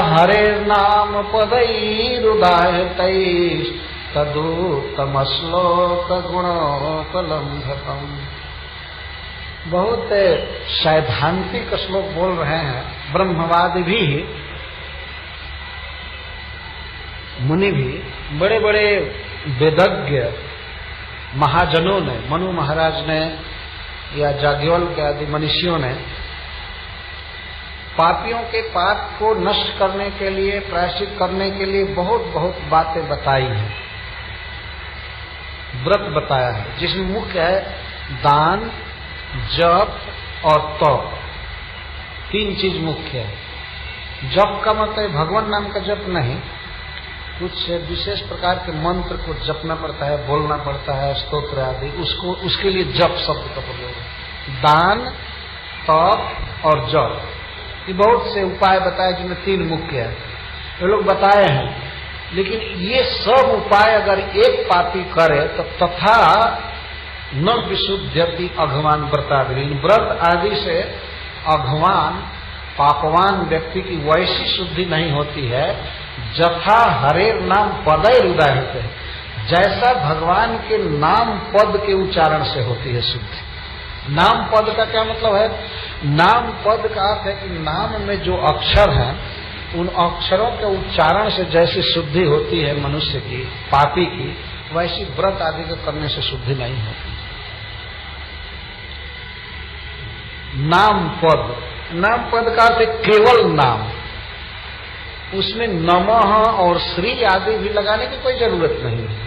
हरेर्नाम पदैरुदाहृतैस्तदुत्तमश्लोक गुणोपलम्भकम्। बहुत सैद्धांतिक श्लोक बोल रहे हैं ब्रह्मवादी भी, मुनि भी, बड़े बड़े वेदज्ञ महाजनों ने, मनु महाराज ने या जाज्ञवल्क्य के आदि मनीषियों ने पापियों के पाप को नष्ट करने के लिए, प्रायश्चित करने के लिए बहुत बहुत बातें बताई हैं, व्रत बताया है, जिसमें मुख्य है दान, जप और तप। तीन चीज मुख्य है। जप का मतलब भगवान नाम का जप नहीं, कुछ विशेष प्रकार के मंत्र को जपना पड़ता है, बोलना पड़ता है, स्तोत्र आदि, उसके लिए जप शब्द का प्रयोग है। दान, तप और जप, ये बहुत से उपाय बताए जिनमें तीन मुख्य है, ये लोग बताए हैं। लेकिन ये सब उपाय अगर एक पापी करे तो तथा न विशुद्ध्यति अघवान व्रतादि, व्रत आदि से अघवान पापवान व्यक्ति की वैसी शुद्धि नहीं होती है जथा हरेर नाम पदैर उदाहृत है, जैसा भगवान के नाम पद के उच्चारण से होती है शुद्धि। नाम पद का क्या मतलब है? नाम पद का अर्थ है कि नाम में जो अक्षर हैं उन अक्षरों के उच्चारण से जैसी शुद्धि होती है मनुष्य की, पापी की, वैसी व्रत आदि के करने से शुद्धि नहीं होती। नाम पद, नाम पद का अर्थ केवल नाम, उसमें नमः और श्री आदि भी लगाने की कोई जरूरत नहीं है।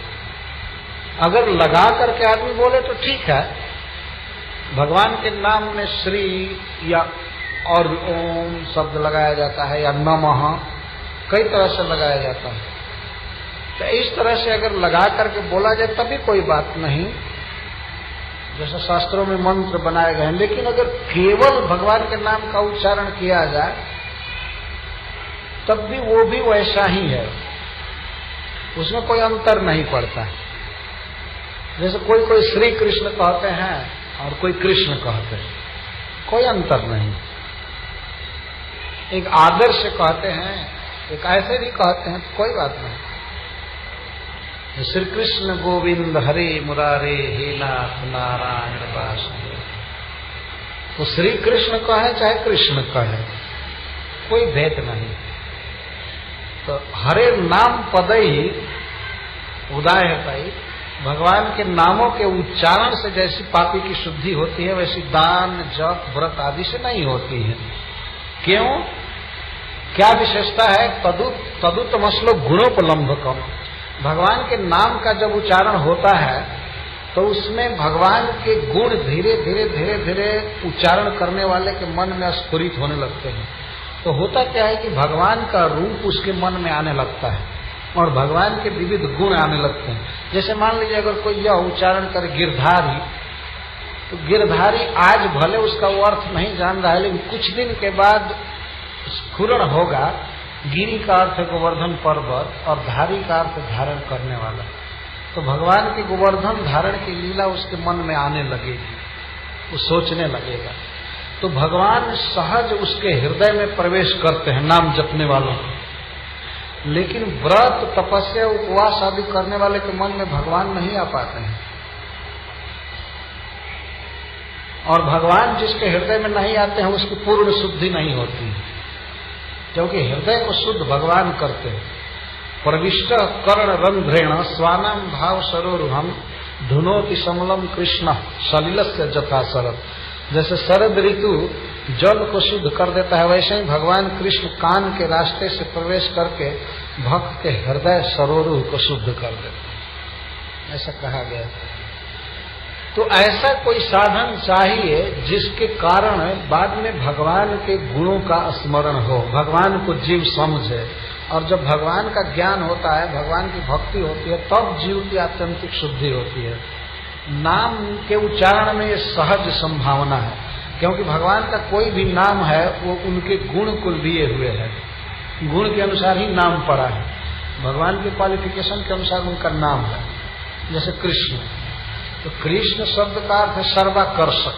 अगर लगा करके आदमी बोले तो ठीक है, भगवान के नाम में श्री या और ओम शब्द लगाया जाता है या नमः, कई तरह से लगाया जाता है। तो इस तरह से अगर लगा करके बोला जाए तभी कोई बात नहीं, जैसे शास्त्रों में मंत्र बनाए गए हैं। लेकिन अगर केवल भगवान के नाम का उच्चारण किया जाए तब भी वो भी वैसा ही है, उसमें कोई अंतर नहीं पड़ता है। जैसे कोई कोई श्री कृष्ण कहते हैं और कोई कृष्ण कहते हैं, कोई अंतर नहीं। एक आदर से कहते हैं, एक ऐसे भी कहते हैं, कोई बात नहीं। श्री कृष्ण गोविंद हरे मुरारे हे नाथ नारायण वासुदेव, तो श्री कृष्ण कहे चाहे कृष्ण कहे, कोई भेद नहीं। तो हरे नाम पदई उदाहृतई, भगवान के नामों के उच्चारण से जैसी पापी की शुद्धि होती है वैसी दान, जप, व्रत आदि से नहीं होती है। क्यों? क्या विशेषता है? तदुत्तमश्लोक गुणोपलम्भकम, भगवान के नाम का जब उच्चारण होता है तो उसमें भगवान के गुण धीरे धीरे धीरे धीरे उच्चारण करने वाले के मन में स्फुरित होने लगते हैं। तो होता क्या है कि भगवान का रूप उसके मन में आने लगता है और भगवान के विविध गुण आने लगते हैं। जैसे मान लीजिए अगर कोई यह उच्चारण करे गिरधारी, तो गिरधारी आज भले उसका वो अर्थ नहीं जान रहा है, लेकिन कुछ दिन के बाद स्फुरण होगा। गिरी का अर्थ है गोवर्धन पर्वत और धारी का अर्थ धारण करने वाला। तो भगवान के गोवर्धन धारण की लीला उसके मन में आने लगेगी, वो सोचने लगेगा। तो भगवान सहज उसके हृदय में प्रवेश करते हैं नाम जपने वालों को। लेकिन व्रत, तपस्या, उपवास आदि करने वाले के मन में भगवान नहीं आ पाते हैं। और भगवान जिसके हृदय में नहीं आते हैं उसकी पूर्ण शुद्धि नहीं होती, क्योंकि हृदय को शुद्ध भगवान करते हैं। प्रविष्ट कर्ण रंध्रेण स्वानाम भाव सरोरुहम धुनोति समलम कृष्ण सलिलस्य जथा शरद। जैसे शरद ऋतु जल को शुद्ध कर देता है, वैसे ही भगवान कृष्ण कान के रास्ते से प्रवेश करके भक्त के हृदय सरोरु को शुद्ध कर देते हैं, ऐसा कहा गया। तो ऐसा कोई साधन चाहिए जिसके कारण बाद में भगवान के गुणों का स्मरण हो, भगवान को जीव समझे। और जब भगवान का ज्ञान होता है, भगवान की भक्ति होती है, तब जीव की आत्यंतिक शुद्धि होती है। नाम के उच्चारण में ये सहज संभावना है, क्योंकि भगवान का कोई भी नाम है वो उनके गुण को लिए हुए है, गुण के अनुसार ही नाम पड़ा है, भगवान के क्वालिफिकेशन के अनुसार उनका नाम है। जैसे कृष्ण, तो कृष्ण शब्द का अर्थ है सर्वाकर्षक,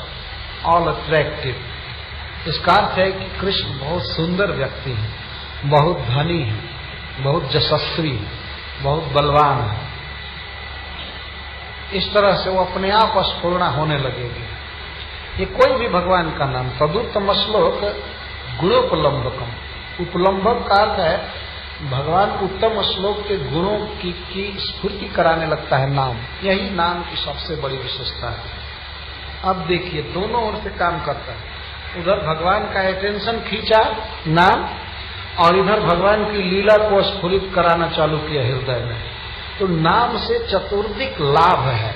ऑल अट्रैक्टिव। इसका अर्थ है कि कृष्ण बहुत सुंदर व्यक्ति है, बहुत धनी है, बहुत यशस्वी है, बहुत बलवान है। इस तरह से वो अपने आप स्फुरणा होने लगेगी। ये कोई भी भगवान का नाम, तदुत्तम श्लोक गुणोपलम्बकम। उपलम्बक का अर्थ है भगवान उत्तम श्लोक के गुणों की स्फूर्ति कराने लगता है नाम। यही नाम की सबसे बड़ी विशेषता है। अब देखिए दोनों ओर से काम करता है। उधर भगवान का अटेंशन खींचा नाम, और इधर भगवान की लीला को स्फुरित कराना चालू किया हृदय में। तो नाम से चतुर्दिक लाभ है,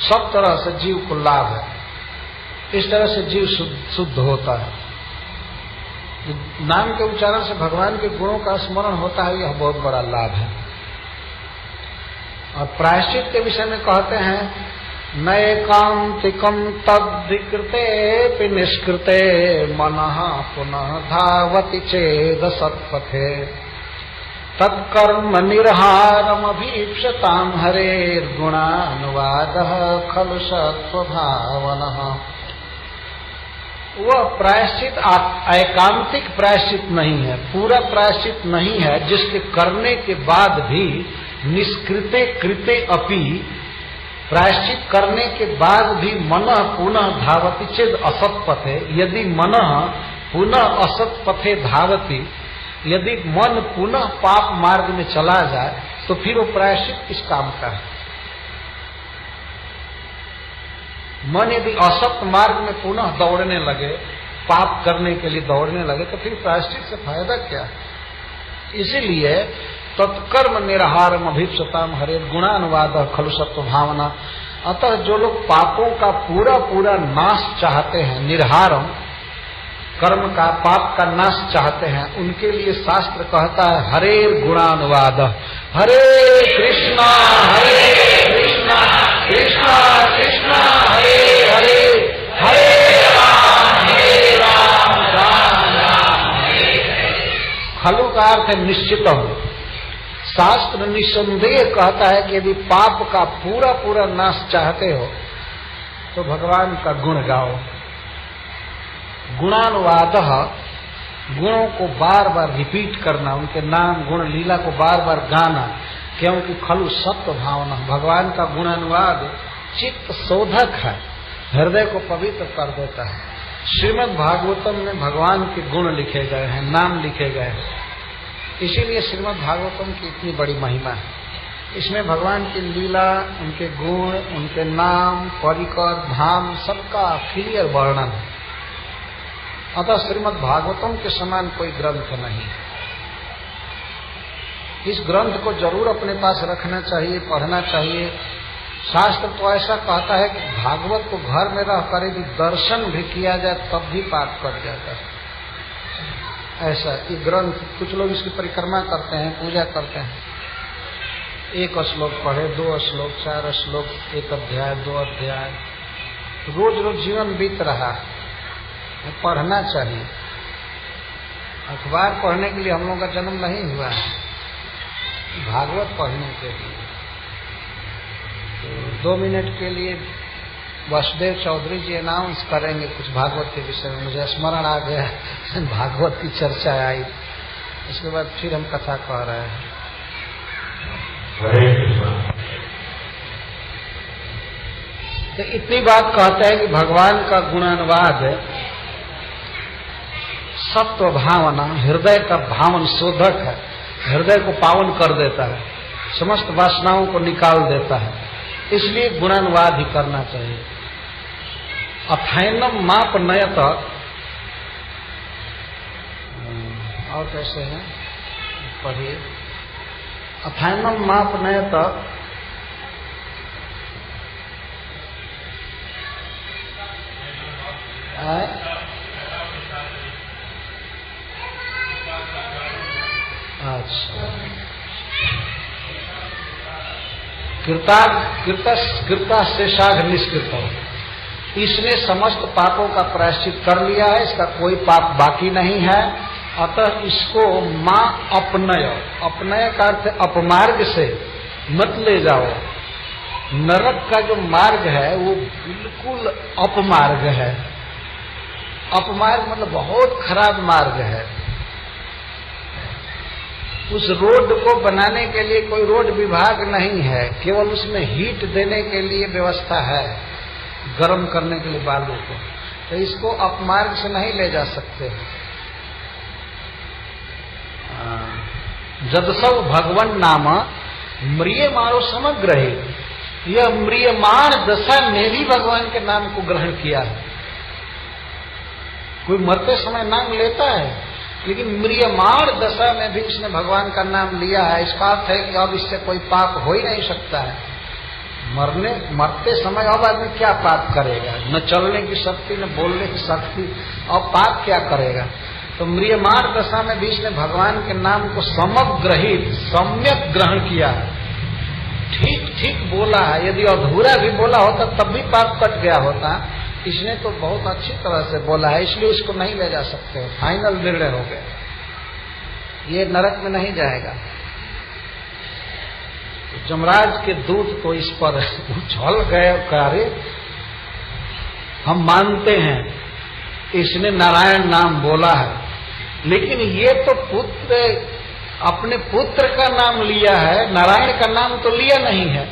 सब तरह से जीव को लाभ है। इस तरह से जीव शुद्ध होता है। नाम के उच्चारण से भगवान के गुणों का स्मरण होता है, यह बहुत बड़ा लाभ है। और प्रायश्चित के विषय में कहते हैं नैकांतिकम तद्विकृते निष्कृते मनः पुनः धावति चेद सत्पथे तत्कर्म निर्हारमभीप्सतां हरेर्गुणानुवादः खलु सत्वभावनः। वह प्रायश्चित एकांतिक प्रायश्चित नहीं है, पूरा प्रायश्चित नहीं है, जिसके करने के बाद भी निष्कृते कृते अपि, प्रायश्चित करने के बाद भी मनः पुनः धावति चेद असत्पथे। यदि मनः पुनः असत्पथे धावति, यदि मन पुनः पाप मार्ग में चला जाए तो फिर वो प्रायश्चित किस काम का है। मन यदि असत मार्ग में पुनः दौड़ने लगे, पाप करने के लिए दौड़ने लगे, तो फिर प्रायश्चित से फायदा क्या है। इसीलिए तत्कर्म निरहारम अभीप्सताम हरे गुणानुवाद खलु सत्व भावना। अतः जो लोग पापों का पूरा पूरा नाश चाहते हैं, निर्हारम कर्म का पाप का नाश चाहते हैं, उनके लिए शास्त्र कहता है हरे गुणानुवाद। हरे कृष्णा कृष्णा कृष्णा हरे हरे, हरे राम राम राम हरे हरे। खलु का अर्थ है निश्चित हो। शास्त्र निसंदेह कहता है कि यदि पाप का पूरा पूरा नाश चाहते हो तो भगवान का गुण गाओ। गुणानुवाद, गुणों को बार बार रिपीट करना, उनके नाम गुण लीला को बार बार गाना, क्योंकि खलु सत्व भावना, भगवान का गुणानुवाद चित्त शोधक है, हृदय को पवित्र कर देता है। श्रीमद् भागवतम में भगवान के गुण लिखे गए हैं, नाम लिखे गए हैं, इसीलिए श्रीमद् भागवतम की इतनी बड़ी महिमा है। इसमें भगवान की लीला, उनके गुण, उनके नाम, परिकर, धाम, सबका क्लियर वर्णन है। अतः श्रीमद् भागवतम के समान कोई ग्रंथ नहीं। इस ग्रंथ को जरूर अपने पास रखना चाहिए, पढ़ना चाहिए। शास्त्र तो ऐसा कहता है कि भागवत को घर में रह कर यदि दर्शन भी किया जाए तब भी पाठ पड़ जाता है। ऐसा ये ग्रंथ, कुछ लोग इसकी परिक्रमा करते हैं, पूजा करते हैं, 1 श्लोक पढ़े, 2 श्लोक, 4 श्लोक, 1 अध्याय, 2 अध्याय, रोज रोज जीवन बीत रहा है। पढ़ना चाहिए। अखबार पढ़ने के लिए हम लोगों का जन्म नहीं हुआ है, भागवत पढ़ने के लिए। तो 2 मिनट के लिए वसुदेव चौधरी जी अनाउंस करेंगे कुछ भागवत के विषय में। मुझे स्मरण आ गया, भागवत की चर्चा आई, उसके बाद फिर हम कथा कह रहे हैं। तो इतनी बात कहते हैं कि भगवान का गुणानुवाद सत्व भावना, हृदय का भावन शोधक है, हृदय को पावन कर देता है, समस्त वासनाओं को निकाल देता है। इसलिए गुणानुवाद ही करना चाहिए। अथैनम माप नयत, और कैसे है पढ़िए, अथैनम माप नयत अच्छा, कृता शेषाघ निष्कृत, इसने समस्त पापों का प्रायश्चित कर लिया है, इसका कोई पाप बाकी नहीं है। अतः इसको मां अपनय, अपनय का अर्थ अपमार्ग से मत ले जाओ। नरक का जो मार्ग है वो बिल्कुल अपमार्ग है, अपमार्ग मतलब बहुत खराब मार्ग है। उस रोड को बनाने के लिए कोई रोड विभाग नहीं है, केवल उसमें हीट देने के लिए व्यवस्था है, गर्म करने के लिए बालू को। तो इसको अपमार्ग से नहीं ले जा सकते। जदसव भगवन नाम म्रियमाणो समग्र है, यह म्रियमाण दशा ने भी भगवान के नाम को ग्रहण किया है। कोई मरते समय नाम लेता है, लेकिन म्रियमाण दशा में भी उसने भगवान का नाम लिया है। इसका अर्थ है कि अब इससे कोई पाप हो ही नहीं सकता है। मरते समय अब आदमी क्या पाप करेगा? न चलने की शक्ति, न बोलने की शक्ति, अब पाप क्या करेगा? तो म्रियमाण दशा में भी इसने भगवान के नाम को समग्र ही सम्यक ग्रहण किया है, ठीक ठीक बोला है। यदि अधूरा भी बोला होता तब भी पाप कट गया होता। इसने तो बहुत अच्छी तरह से बोला है, इसलिए इसको नहीं ले जा सकते। फाइनल निर्णय हो गया, ये नरक में नहीं जाएगा। तो जमराज के दूत तो इस पर उछल गए, कार्य हम मानते हैं इसने नारायण नाम बोला है, लेकिन ये तो पुत्र, अपने पुत्र का नाम लिया है, नारायण का नाम तो लिया नहीं है।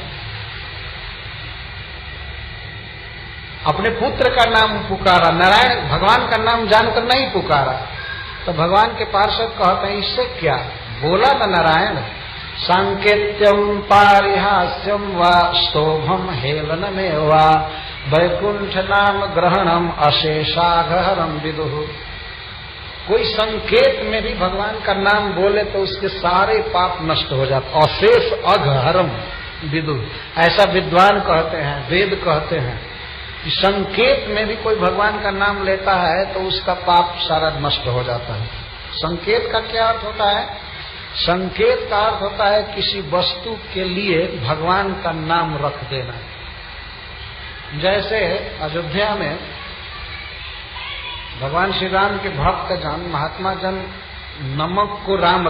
अपने पुत्र का नाम पुकारा, नारायण भगवान का नाम जानकर नहीं पुकारा। तो भगवान के पार्षद कहते हैं इससे क्या बोला न नारायण। सांकेत्यम पारिहास्यम वा स्तोभम हेलनमें वा वैकुंठ नाम ग्रहणम अशेषाघहरम विदुः। कोई संकेत में भी भगवान का नाम बोले तो उसके सारे पाप नष्ट हो जाते। अशेष अघहरम विदुः, ऐसा विद्वान कहते हैं, वेद कहते हैं कि संकेत में भी कोई भगवान का नाम लेता है तो उसका पाप सारा नष्ट हो जाता है। संकेत का क्या अर्थ होता है? संकेत का अर्थ होता है किसी वस्तु के लिए भगवान का नाम रख देना। जैसे अयोध्या में भगवान श्री राम के भक्त जन, महात्मा जन नमक को राम